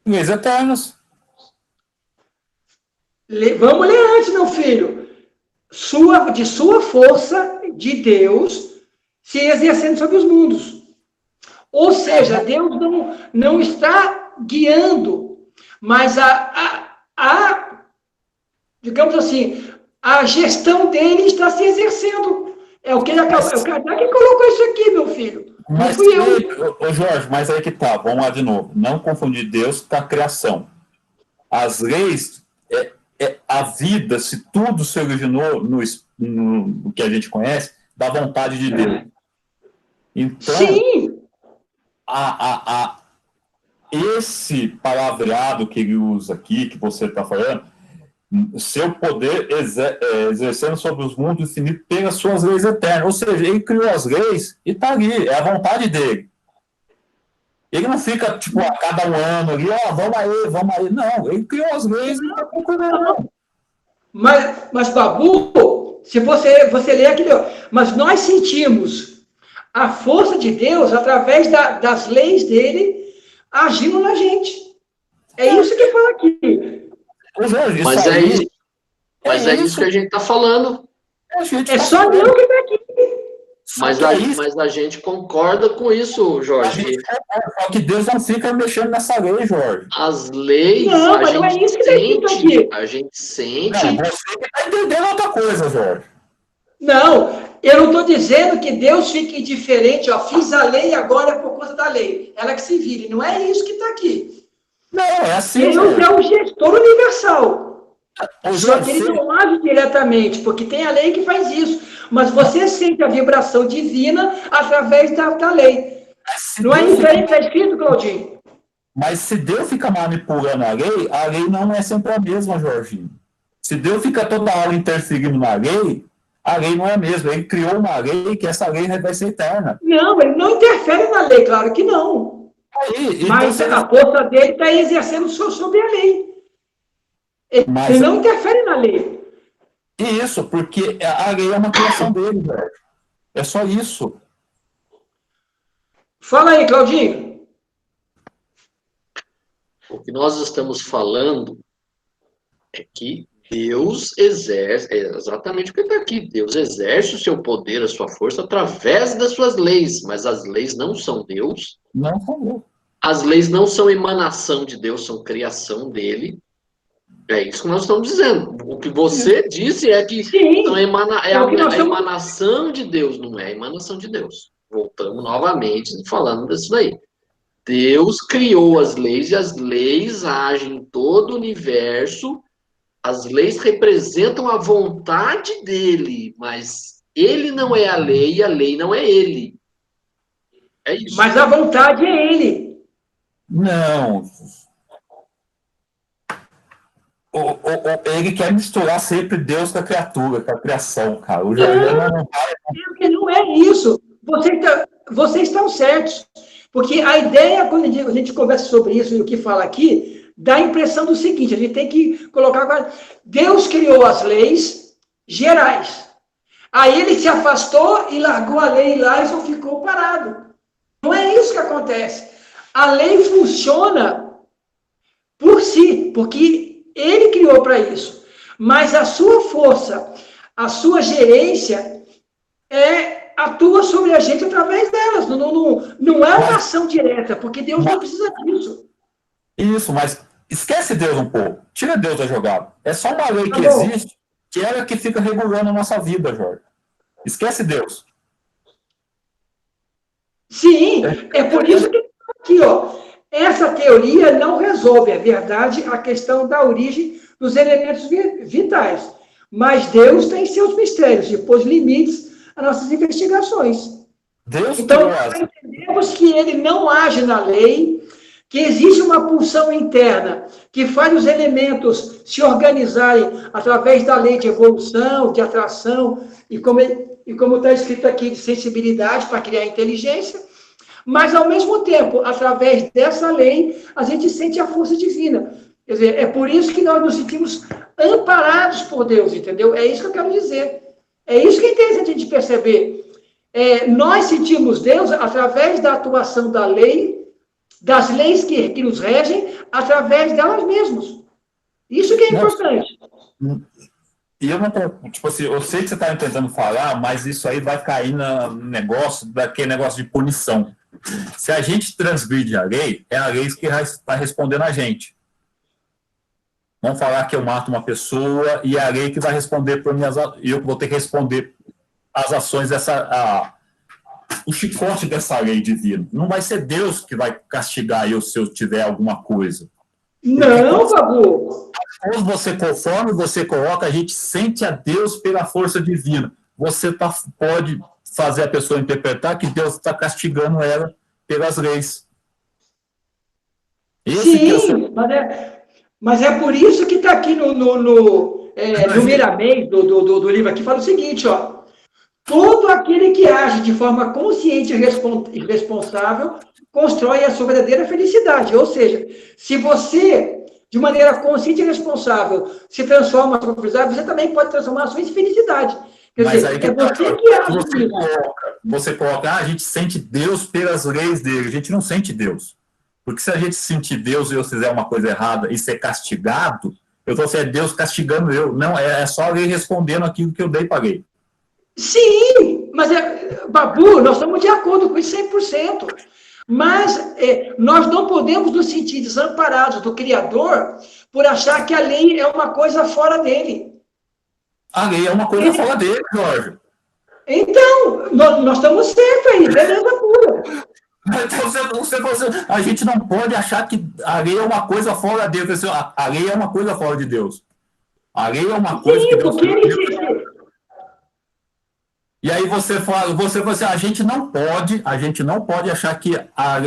Leis eternas. Vamos ler antes, meu filho. De sua força, de Deus, se exercendo sobre os mundos. Ou seja, Deus não está guiando, mas digamos assim, a gestão dele está se exercendo. É o Kardec que colocou isso aqui, meu filho. Não fui eu. Ô Jorge, mas aí que tá, vamos lá de novo. Não confundir Deus com a criação. As leis, a vida, se tudo se originou no que a gente conhece, da vontade de Deus. Então, sim, esse palavreado que ele usa aqui, que você está falando, seu poder exercendo sobre os mundos infinitos pelas suas leis eternas. Ou seja, ele criou as leis e está ali, é a vontade dele. Ele não fica, tipo, a cada um ano ali, vamos aí. Não, ele criou as leis e não está procurando. Mas, Babu, se você lê aquilo, mas nós sentimos a força de Deus através das leis dele agindo na gente. É isso que fala aqui. Jorge, mas é isso que a gente está falando. É só Deus que está aqui. Mas a gente concorda com isso, Jorge. Só que Deus não fica mexendo nessa lei, Jorge. As leis, não, mas não é isso que está escrito aqui. A gente sente. Não, você está entendendo outra coisa, Jorge. Não, eu não estou dizendo que Deus fique indiferente, fiz a lei agora por conta da lei. Ela que se vire. Não é isso que está aqui. Não, é assim. Deus é o gestor universal. Só que ele não age diretamente, porque tem a lei que faz isso. Mas você sente a vibração divina através da lei. Não é isso aí que está escrito, Claudinho? Mas se Deus fica manipulando a lei não é sempre a mesma, Jorginho. Se Deus fica toda hora interferindo na lei, A lei não é a mesma. Ele criou uma lei que essa lei vai ser eterna. Não, ele não interfere na lei, claro que não. Aí, então, Mas a força dele está exercendo sobre a lei. Ele não interfere na lei. Isso, porque a lei é uma criação dele, velho. É só isso. Fala aí, Claudinho. O que nós estamos falando é que Deus exerce, é exatamente o que está aqui, Deus exerce o seu poder, a sua força, através das suas leis, mas as leis não são Deus, Não falou. as leis não são emanação de Deus, são criação dele. É isso que nós estamos dizendo. O que você disse é que Sim, então, é é o que nós a estamos... emanação de Deus, não é a emanação de Deus. Voltamos novamente falando disso daí. Deus criou as leis e as leis agem em todo o universo. As leis representam a vontade dele, mas ele não é a lei e a lei não é ele. É isso. Mas a vontade é ele. Não. Ele quer misturar sempre Deus com a criatura, com a criação, cara. O Jordano não vai. Não é isso. Vocês estão certos. Porque a ideia, quando a gente conversa sobre isso e o que fala aqui, dá a impressão do seguinte: a gente tem que colocar agora. Deus criou as leis gerais. Aí ele se afastou e largou a lei lá e só ficou parado. Não é isso que acontece. A lei funciona por si, porque ele criou para isso. Mas a sua força, a sua gerência atua sobre a gente através delas. Não é uma ação direta, porque Deus não precisa disso. Isso, mas esquece Deus um pouco. Tira Deus da jogada. É só uma lei que existe, que é a que fica regulando a nossa vida, Jorge. Esquece Deus. Sim, é por isso que aqui, ó, essa teoria não resolve, é verdade, a questão da origem dos elementos vitais. Mas Deus tem seus mistérios e pôs limites às nossas investigações. Então, nós entendemos que ele não age na lei, que existe uma pulsão interna que faz os elementos se organizarem através da lei de evolução, de atração, e como está escrito aqui, de sensibilidade para criar inteligência, mas, ao mesmo tempo, através dessa lei, a gente sente a força divina. Quer dizer, é por isso que nós nos sentimos amparados por Deus, entendeu? É isso que eu quero dizer. É isso que é interessante a gente perceber. Nós sentimos Deus através da atuação da lei, das leis que nos regem, através delas mesmas. Isso que é importante. E eu não tô, tipo assim, eu sei que você está tentando falar, mas isso aí vai cair no negócio, daquele negócio de punição. Se a gente transgride a lei, é a lei que está respondendo a gente. Vamos falar que eu mato uma pessoa e é a lei que vai responder por minhas ações. E eu vou ter que responder as ações o chicote dessa lei divina. Não vai ser Deus que vai castigar eu se eu tiver alguma coisa. Não, Babu. Conforme você coloca, a gente sente a Deus pela força divina. Você pode fazer a pessoa interpretar que Deus está castigando ela pelas leis. Sim, mas é por isso que está aqui no Miramês, do livro aqui, fala o seguinte, ó. Todo aquele que age de forma consciente e responsável constrói a sua verdadeira felicidade. Ou seja, se você, de maneira consciente e responsável, se transforma na sua felicidade, você também pode transformar a sua infelicidade. Quer dizer, é você que age. Você coloca, a gente sente Deus pelas leis dele. A gente não sente Deus. Porque se a gente sentir Deus e eu fizer uma coisa errada e ser castigado, eu vou ser Deus castigando eu. Não, é só a lei respondendo aquilo que eu dei para ele. Sim, mas, Babu, nós estamos de acordo com isso 100%. Mas nós não podemos nos sentir desamparados do Criador por achar que a lei é uma coisa fora dele. A lei é uma coisa fora dele, Jorge. Então, nós estamos certos aí, beleza pura. A gente não pode achar que a lei é uma coisa fora de Deus. A lei é uma coisa fora de Deus. A lei é uma coisa que Deus fez. E aí você fala assim, a gente não pode achar que a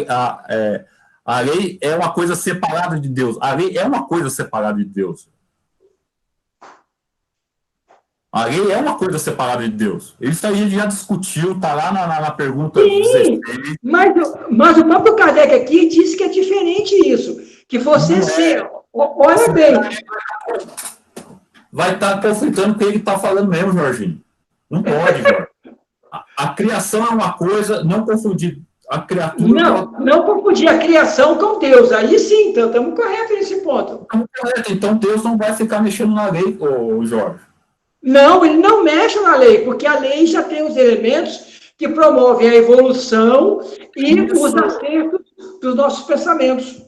lei é uma coisa separada de Deus. A lei é uma coisa separada de Deus. A lei é uma coisa separada de Deus. Isso aí a gente já discutiu, está lá na pergunta Sim, 16. mas o próprio Kardec aqui disse que é diferente isso. Que você Não ser. é. Olha bem, Vai estar conflitando com o que ele está falando mesmo, Jorginho. Não pode, Jorge. A criação é uma coisa, não confundir a criatura com a... não confundir a criação com Deus. Aí sim, então estamos corretos nesse ponto. Então Deus não vai ficar mexendo na lei, ô Jorge. Não, ele não mexe na lei, porque a lei já tem os elementos que promovem a evolução e Isso. os acertos dos nossos pensamentos.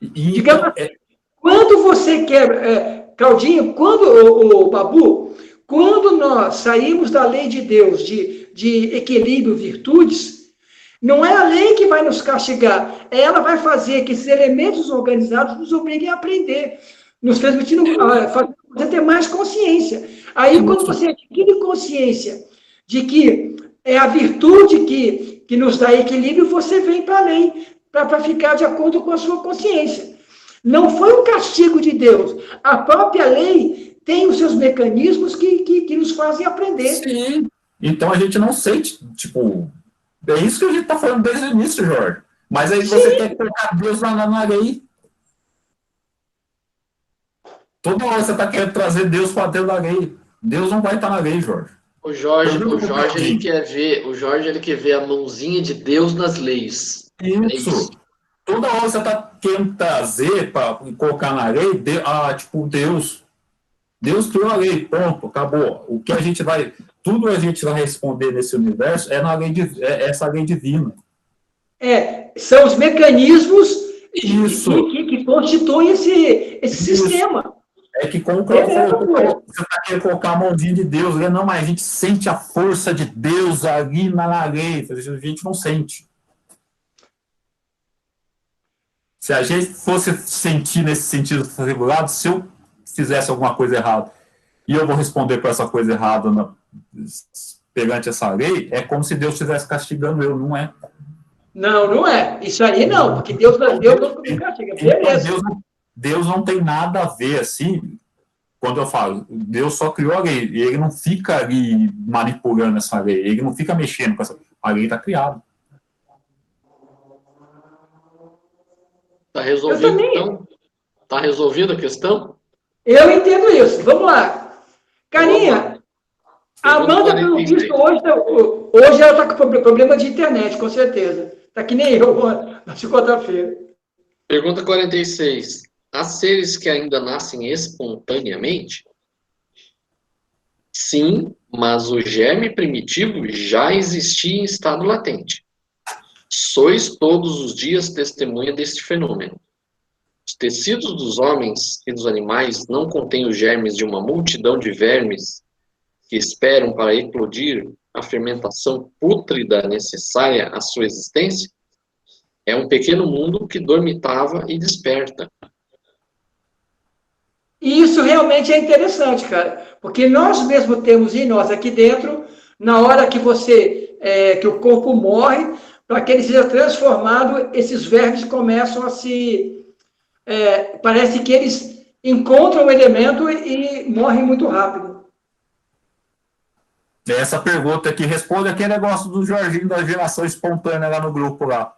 E, Digamos então, assim, quando você quer, Claudinho, o Babu, quando nós saímos da lei de Deus, de equilíbrio, virtudes, não é a lei que vai nos castigar, ela vai fazer que esses elementos organizados nos obriguem a aprender, nos transmitindo, fazer você ter mais consciência. Aí, quando você adquire consciência de que é a virtude que nos dá equilíbrio, você vem para a lei, para ficar de acordo com a sua consciência. Não foi um castigo de Deus. A própria lei tem os seus mecanismos que nos fazem aprender. sim. Então a gente não sente, tipo, é isso que a gente está falando desde o início, Jorge. Mas aí você quer colocar Deus na lei. Toda hora você está querendo trazer Deus para dentro da lei. Deus não vai estar na lei, Jorge. O Jorge ele quer ver a mãozinha de Deus nas leis. Isso. Toda hora você está querendo trazer para colocar na lei, tipo, Deus criou a lei, ponto, acabou. O que a gente vai, tudo a gente vai responder nesse universo é na lei essa lei divina. São os mecanismos Isso. que constituem esse sistema. É que como o Cláudio falou, você está querendo colocar a mãozinha de Deus, né? Não, mas a gente sente a força de Deus ali na lei, a gente não sente. Se a gente fosse sentir nesse sentido regulado, se eu fizesse alguma coisa errada e eu vou responder por essa coisa errada perante essa lei, é como se Deus estivesse castigando eu, não é? Não é. Isso aí não, porque Deus não castiga. Beleza. Então, Deus não tem nada a ver, assim, quando eu falo, Deus só criou a lei, e ele não fica ali manipulando essa lei, ele não fica mexendo com essa lei, a lei está criada. Está resolvido, então? Está resolvida a questão? Eu entendo isso. Vamos lá. Carinha, a Amanda, pelo visto, hoje ela está com problema de internet, com certeza. Está que nem eu na segunda-feira. Pergunta 46. Há seres que ainda nascem espontaneamente? Sim, mas o germe primitivo já existia em estado latente. Sois todos os dias testemunha deste fenômeno. Os tecidos dos homens e dos animais não contêm os germes de uma multidão de vermes que esperam para eclodir a fermentação pútrida necessária à sua existência? É um pequeno mundo que dormitava e desperta. E isso realmente é interessante, cara, porque nós mesmo temos em nós aqui dentro, na hora que que o corpo morre, para que ele seja transformado, esses vermes começam a parece que eles encontram o elemento e morrem muito rápido. Essa pergunta aqui responde aquele negócio do Jorginho da geração espontânea lá no grupo lá.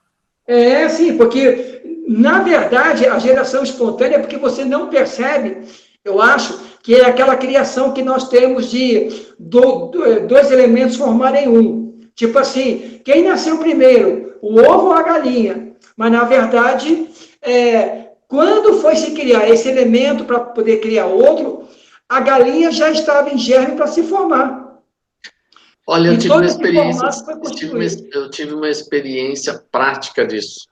Sim, porque, na verdade, a geração espontânea é porque você não percebe, eu acho, que é aquela criação que nós temos de dois elementos formarem um. Tipo assim, quem nasceu primeiro, o ovo ou a galinha? Mas, na verdade, quando foi se criar esse elemento para poder criar outro, a galinha já estava em germe para se formar. Olha, eu tive uma experiência prática disso.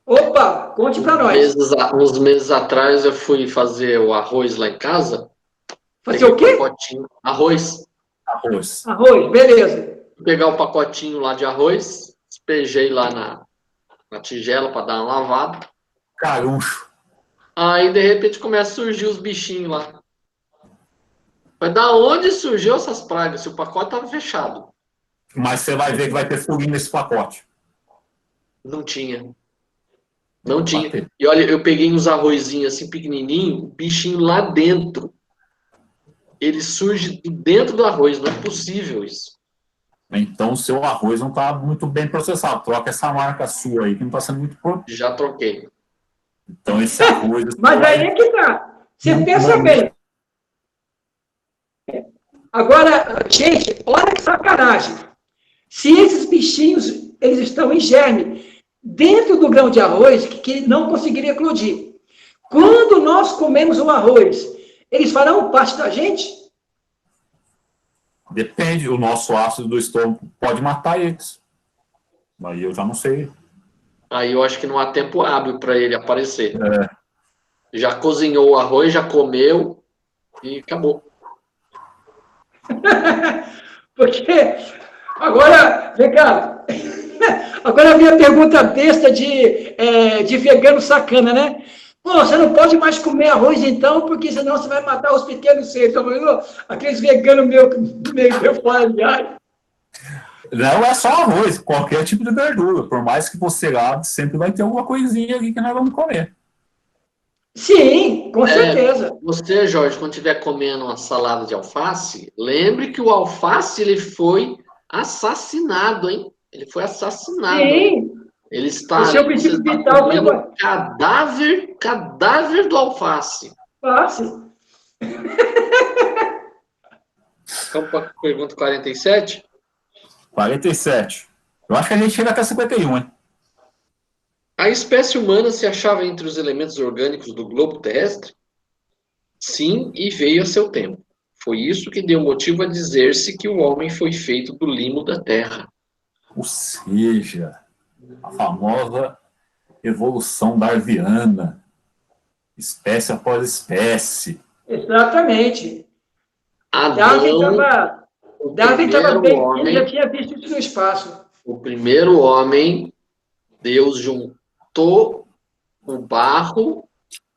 Opa, conte para nós. Uns meses atrás eu fui fazer o arroz lá em casa. Fazer o quê? Arroz. Arroz, beleza. Vou pegar o pacotinho lá de arroz, despejei lá na tigela para dar uma lavada. Caruncho. Aí, de repente, começa a surgir os bichinhos lá. Mas da onde surgiu essas pragas? Se o pacote estava fechado. Mas você vai ver que vai ter furinho nesse pacote. Não tinha. E olha, eu peguei uns arrozinhos assim pequenininho, bichinho lá dentro. ele surge de dentro do arroz, não é possível isso. Então, o seu arroz não está muito bem processado. Troca essa marca sua aí, que não está sendo muito... Já troquei. Então, esse arroz... Mas aí é que tá. Você pensa bem. Agora, gente, olha que sacanagem. Se esses bichinhos, eles estão em germe, dentro do grão de arroz, que não conseguiria eclodir. Quando nós comemos o arroz, eles farão parte da gente? Depende, o nosso ácido do estômago pode matar eles. Aí eu já não sei. Aí eu acho que não há tempo hábil para ele aparecer. Já cozinhou o arroz, já comeu e acabou. Porque, agora, vem cá, agora a minha pergunta besta de vegano sacana, né? Pô, você não pode mais comer arroz então, porque senão você vai matar os pequenos seres. Aqueles veganos meio fora de ar. Não é só arroz, qualquer tipo de verdura. Por mais que você lave, sempre vai ter alguma coisinha ali que nós vamos comer. Sim, com certeza. Você, Jorge, quando estiver comendo uma salada de alface, lembre que o alface ele foi assassinado, hein? Ele foi assassinado. Sim. Ele está, Esse é o princípio vital. comendo cadáver do alface. Fácil. Vamos para a pergunta 47? 47. Eu acho que a gente chega até 51, hein? A espécie humana se achava entre os elementos orgânicos do globo terrestre? Sim, e veio a seu tempo. Foi isso que deu motivo a dizer-se que o homem foi feito do limo da terra. Ou seja, a famosa evolução darwiniana, espécie após espécie. Exatamente. Adão, Darwin estava bem, ele já tinha visto isso no espaço. O primeiro homem, Deus juntou o barro,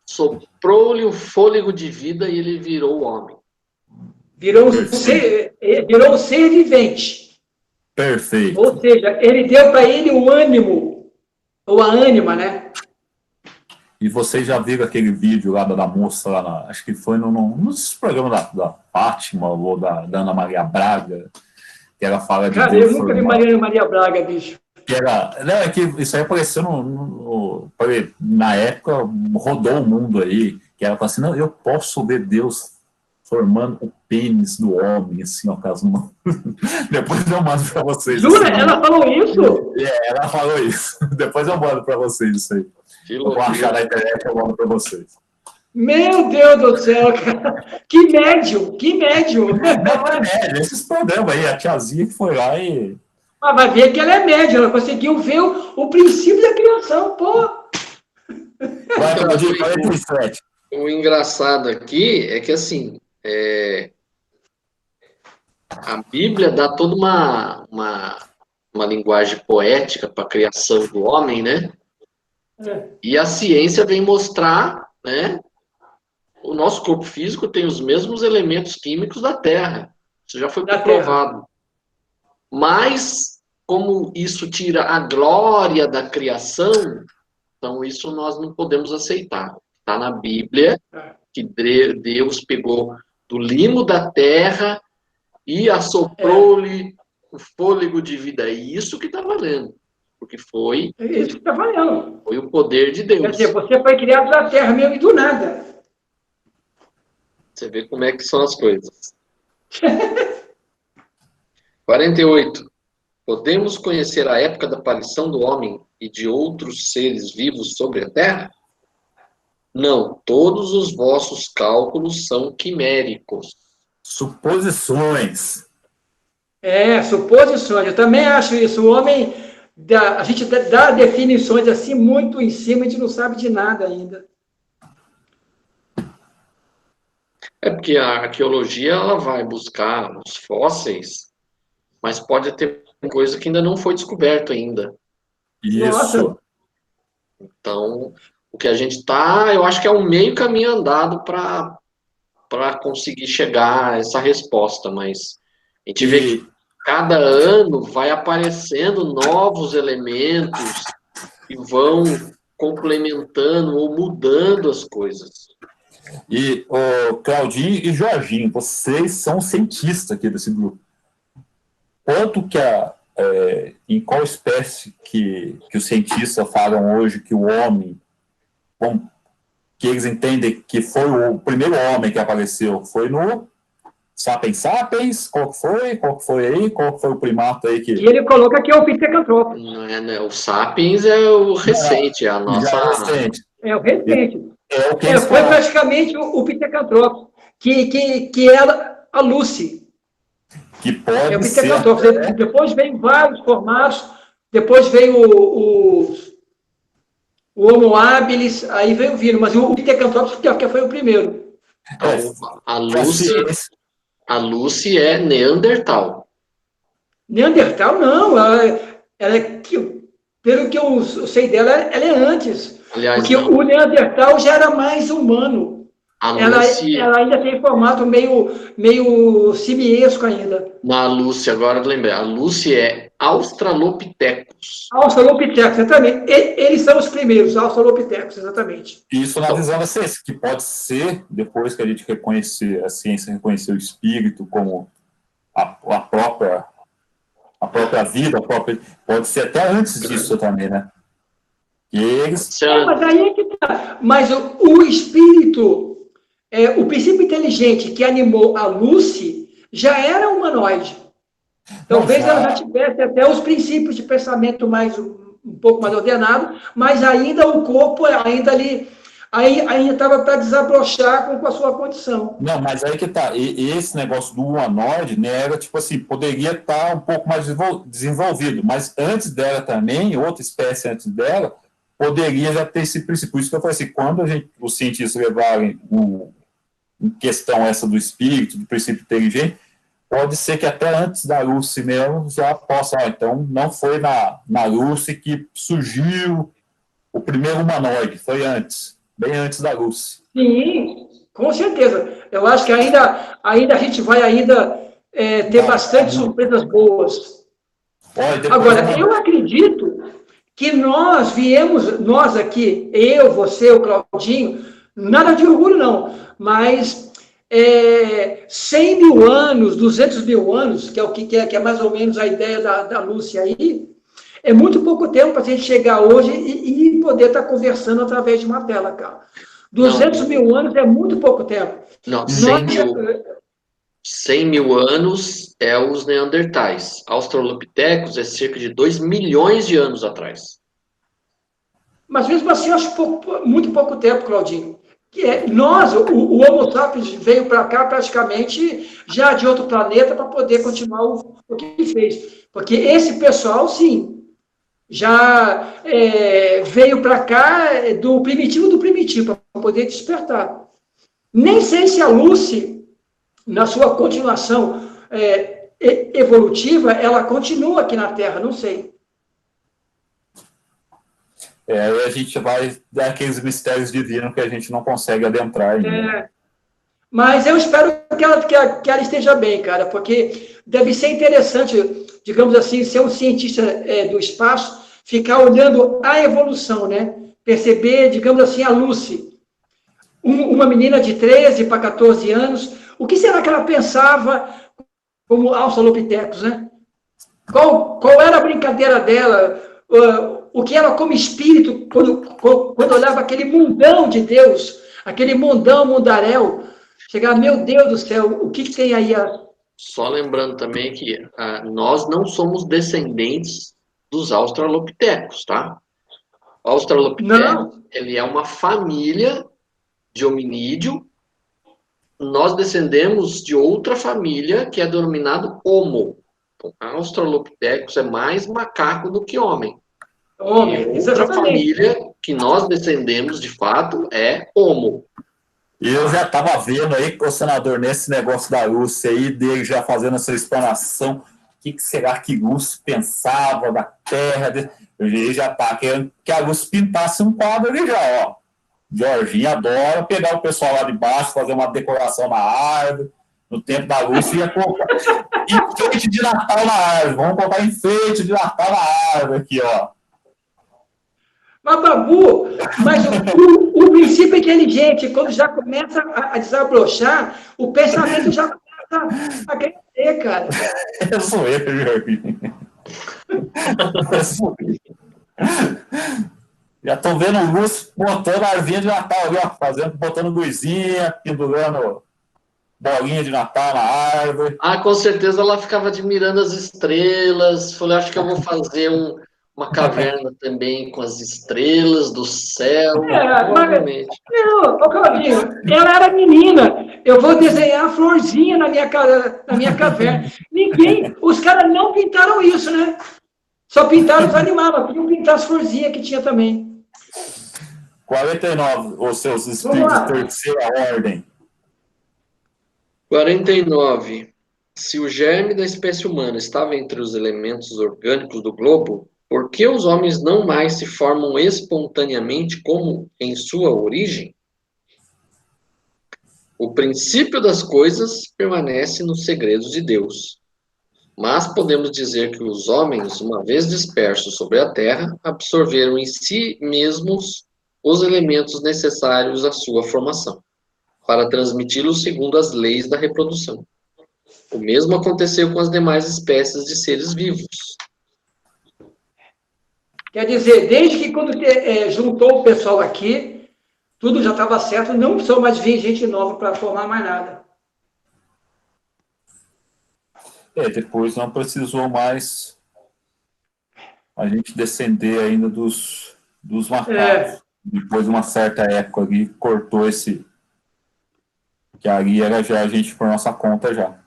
soprou-lhe o fôlego de vida e ele virou o homem. Virou um ser vivente. Perfeito. Ou seja, ele deu para ele o ânimo, ou a ânima, né? E vocês já viram aquele vídeo lá da moça, lá acho que foi nos programas da Fátima ou da Ana Maria Braga, que ela fala de Cara, Deus. eu nunca vi Maria Braga, bicho. Que era, não, é que isso aí apareceu na época, rodou o mundo aí, que ela fala assim, não, eu posso ver Deus formando o pênis do homem, assim, ó, caso não. Depois eu mando para vocês. Jura? Assim, ela falou isso? Ela falou isso. Depois eu mando para vocês isso aí. Eu vou achar na internet e eu mando para vocês. Meu Deus do céu, cara. Que médium, que médium. Não é médio, esses programas aí, a tiazinha que foi lá e... Mas vai ver que ela é médium, ela conseguiu ver o princípio da criação, pô. Vai para o 47. O engraçado aqui é que, assim, a Bíblia dá toda uma linguagem poética para a criação do homem, né? E a ciência vem mostrar, né? O nosso corpo físico tem os mesmos elementos químicos da Terra. Isso já foi comprovado. Mas, como isso tira a glória da criação, então isso nós não podemos aceitar. Está na Bíblia que Deus pegou do limo da terra e assoprou-lhe o fôlego de vida. É isso que está valendo. Porque foi... É isso que está valendo. Foi o poder de Deus. Quer dizer, você foi criado da terra mesmo e do nada. Você vê como é que são as coisas. 48. Podemos conhecer a época da aparição do homem e de outros seres vivos sobre a terra? Não, todos os vossos cálculos são quiméricos. Suposições. Suposições. Eu também acho isso. O homem, a gente dá definições assim muito em cima, a gente não sabe de nada ainda. É porque a arqueologia ela vai buscar os fósseis, mas pode ter coisa que ainda não foi descoberto ainda. Isso. Nossa. Então, o que a gente está, eu acho que é um meio caminho andado para conseguir chegar a essa resposta, mas a gente vê que cada ano vai aparecendo novos elementos que vão complementando ou mudando as coisas. E o Claudinho e Jorginho, vocês são cientistas aqui desse grupo. Quanto que em qual espécie que os cientistas falam hoje que o homem, que eles entendem que foi o primeiro homem que apareceu, foi no Sapiens Sapiens? Qual que foi? Qual que foi aí? Qual que foi o primato aí que... E ele coloca que é o Pithecanthropus. Não é, né? O Sapiens é o recente, é a nossa... Já recente. É o recente. É o que eles Foi falam. praticamente o Pithecanthropus, que era a Lucy. Que pode É o ser... Pithecanthropus. Depois veio vários formatos, depois veio o Homo habilis, aí veio o Vino, mas o Pithecanthropus que foi o primeiro. A Lucy é Neandertal. Neandertal, não. Pelo que eu sei dela, ela é antes. Aliás, porque não. o Neandertal já era mais humano. Ela ainda tem formato meio simiesco ainda. Na Lucy, agora eu lembrei. A Lucy é Australopithecus. Australopithecus, exatamente. Eles são os primeiros, Australopithecus, exatamente. Isso na visão da ciência, que pode ser, depois que a gente reconhecer, a ciência reconhecer o espírito como a própria vida, pode ser até antes disso também, né? E eles... Mas aí é que tá. Mas o espírito, o princípio inteligente que animou a Lucy já era humanoide. Talvez ela já tivesse até os princípios de pensamento um pouco mais ordenado, mas ainda o corpo ainda estava para desabrochar com a sua condição. Não, mas aí que tá. E esse negócio do humanoide, né, era tipo assim, poderia estar um pouco mais desenvolvido, mas antes dela também, outra espécie antes dela, poderia já ter esse princípio. Por isso que eu falei assim, quando os cientistas levarem em questão essa do espírito, do princípio inteligente, pode ser que até antes da Lucy mesmo já possa, então não foi na Lucy que surgiu o primeiro humanoide, foi antes, bem antes da Lucy. Sim, com certeza. Eu acho que ainda a gente vai ter bastante surpresas boas. Agora, eu acredito que nós aqui, eu, você, o Claudinho, nada de orgulho não, mas 100 mil anos, 200 mil anos, que é mais ou menos a ideia da Lúcia aí, é muito pouco tempo para a gente chegar hoje e poder estar conversando através de uma tela, cara. 200 mil anos é muito pouco tempo. Não, 100 mil anos é os Neandertais. Australopithecus é cerca de 2 milhões de anos atrás. Mas mesmo assim, eu acho muito pouco tempo, Claudinho. O Homo sapiens veio para cá praticamente já de outro planeta para poder continuar o que fez. Porque esse pessoal, sim, já veio para cá do primitivo, para poder despertar. Nem sei se a Lucy, na sua continuação evolutiva, ela continua aqui na Terra, não sei. A gente vai dar aqueles mistérios divinos que a gente não consegue adentrar ainda. Mas eu espero que ela esteja bem, cara, porque deve ser interessante, digamos assim, ser um cientista do espaço, ficar olhando a evolução, né? Perceber, digamos assim, a Lucy, uma menina de 13 para 14 anos, o que será que ela pensava como Australopithecus, né? Qual era a brincadeira dela? O que ela, como espírito, quando olhava aquele mundão de Deus, aquele mundaréu, chegava, meu Deus do céu, o que tem aí? Só lembrando também que nós não somos descendentes dos Australopithecus, tá? O Australopithecus, ele é uma família de hominídeo. Nós descendemos de outra família que é denominado Homo. Então, Australopithecus é mais macaco do que homem. E outra família que nós descendemos, de fato, é Homo. Eu já estava vendo aí, o senador, nesse negócio da Lúcia aí, dele já fazendo essa explanação, o que será que Lúcia pensava da Terra? Ele já está querendo que a Lúcia pintasse um quadro ali já, ó. Jorginho adora pegar o pessoal lá de baixo, fazer uma decoração na árvore. No tempo da Lúcia, ia colocar enfeite de Natal na árvore. Vamos colocar enfeite de Natal na árvore aqui, ó. Mas, Babu, mas o princípio inteligente, quando já começa a desabrochar, o pensamento já começa a crescer, cara. Eu sou eu, Jorginho. Eu sou eu. Já tô vendo o Lúcio botando a arvinha de Natal ali, ó, botando luzinha, pendurando bolinha de Natal na árvore. Ah, com certeza ela ficava admirando as estrelas. Falei, acho que eu vou fazer uma caverna também com as estrelas do céu. Provavelmente. Não, ô Claudinho, ela era menina. Eu vou desenhar a florzinha na minha caverna. Os caras não pintaram isso, né? Só pintaram os animais, mas podiam pintar as florzinhas que tinha também. 49, os seus espíritos de terceira ordem. 49. Se o germe da espécie humana estava entre os elementos orgânicos do globo, por que os homens não mais se formam espontaneamente como em sua origem? O princípio das coisas permanece nos segredos de Deus. Mas podemos dizer que os homens, uma vez dispersos sobre a terra, absorveram em si mesmos os elementos necessários à sua formação, para transmiti-los segundo as leis da reprodução. O mesmo aconteceu com as demais espécies de seres vivos. Quer dizer, desde que quando juntou o pessoal aqui, tudo já estava certo, não precisou mais vir gente nova para formar mais nada. Depois não precisou mais a gente descender ainda dos macacos. Depois de uma certa época ali, cortou esse... Que ali era já a gente por nossa conta já.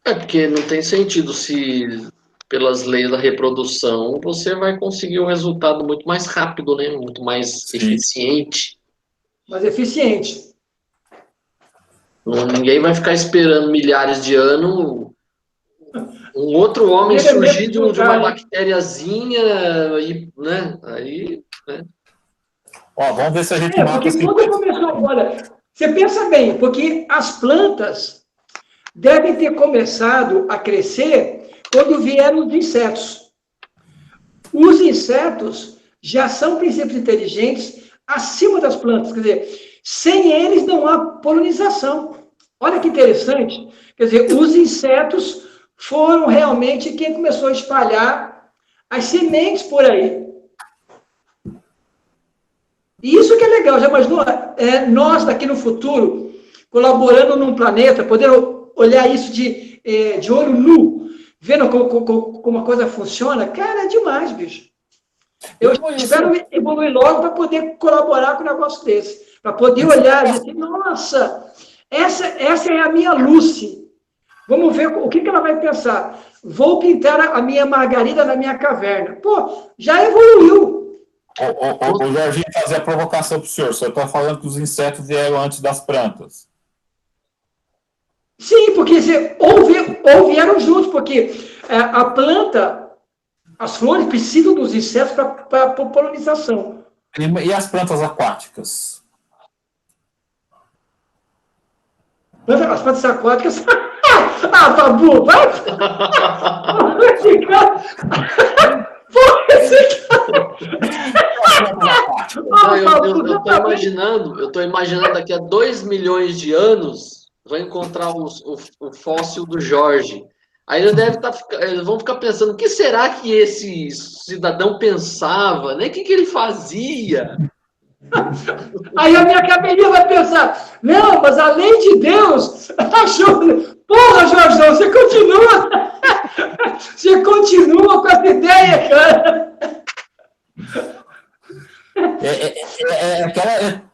Porque não tem sentido se, pelas leis da reprodução, você vai conseguir um resultado muito mais rápido, né? Muito mais eficiente. Mais eficiente. Ninguém vai ficar esperando milhares de anos um outro homem surgir de uma bactériazinha, né? Aí, né? Ó, vamos ver se a gente mata porque quando começou, olha, você pensa bem, porque as plantas devem ter começado a crescer quando vieram os insetos. Os insetos já são princípios inteligentes acima das plantas, quer dizer, sem eles não há polinização. Olha que interessante, quer dizer, os insetos foram realmente quem começou a espalhar as sementes por aí. E isso que é legal, já imaginou? Nós daqui no futuro, colaborando num planeta, podendo olhar isso de olho nu, vendo como a coisa funciona, cara, é demais, bicho. Eu espero evoluir logo para poder colaborar com um negócio desse, para poder olhar e dizer assim, nossa, essa é a minha Lucy. Vamos ver o que ela vai pensar. Vou pintar a minha margarida na minha caverna. Pô, já evoluiu. O Jorginho fazer a provocação para o senhor. O senhor está falando que os insetos vieram antes das plantas. Sim, porque ou vieram juntos, porque a planta, as flores precisam dos insetos para polinização. E as plantas aquáticas? As plantas aquáticas... Babu, vai! Esse cara... Esse cara... Eu tô imaginando daqui a 2 milhões de anos vai encontrar o fóssil do Jorge. Aí eles vão ficar pensando, o que será que esse cidadão pensava, né? O que ele fazia? Aí a minha cabeça vai pensar, não, mas a lei de Deus achou... Porra, Jorge, você continua com essa ideia, cara.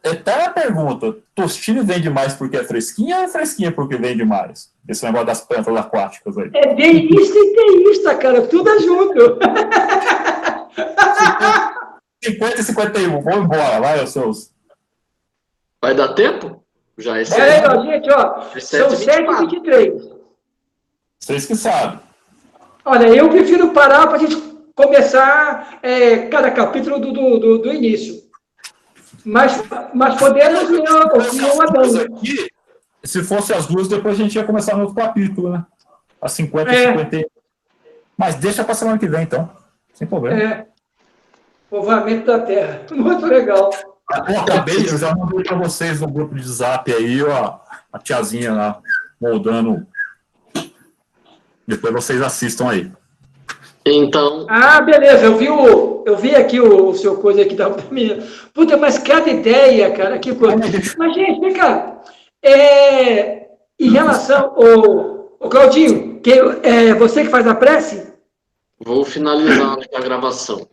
Aquela pergunta, tostine vende mais porque é fresquinha ou é fresquinha porque vende mais? Esse negócio das plantas aquáticas aí. É deísta e teísta, cara, tudo é junto. 50 e 51, vamos embora, vai, os seus. Vai dar tempo? Já é gente, ó, são 7h23. Vocês que sabem. Olha, eu prefiro parar para a gente começar cada capítulo do início. Mas podemos ler o Adão. Se fosse as duas, depois a gente ia começar no outro capítulo, né? A 50 e 51. Mas deixa para semana que vem, então. Sem problema. Povoamento da Terra. Muito legal. Eu acabei, eu já mandei para vocês no grupo de zap aí, ó, a tiazinha lá moldando. Depois vocês assistam aí. Então, Ah, beleza. Eu vi aqui o seu coisa aqui da menina. Puta, mas cada ideia, cara, que coisa. Mas, gente, vem cá. Em relação ao Claudinho, você que faz a prece? vou finalizar a gravação.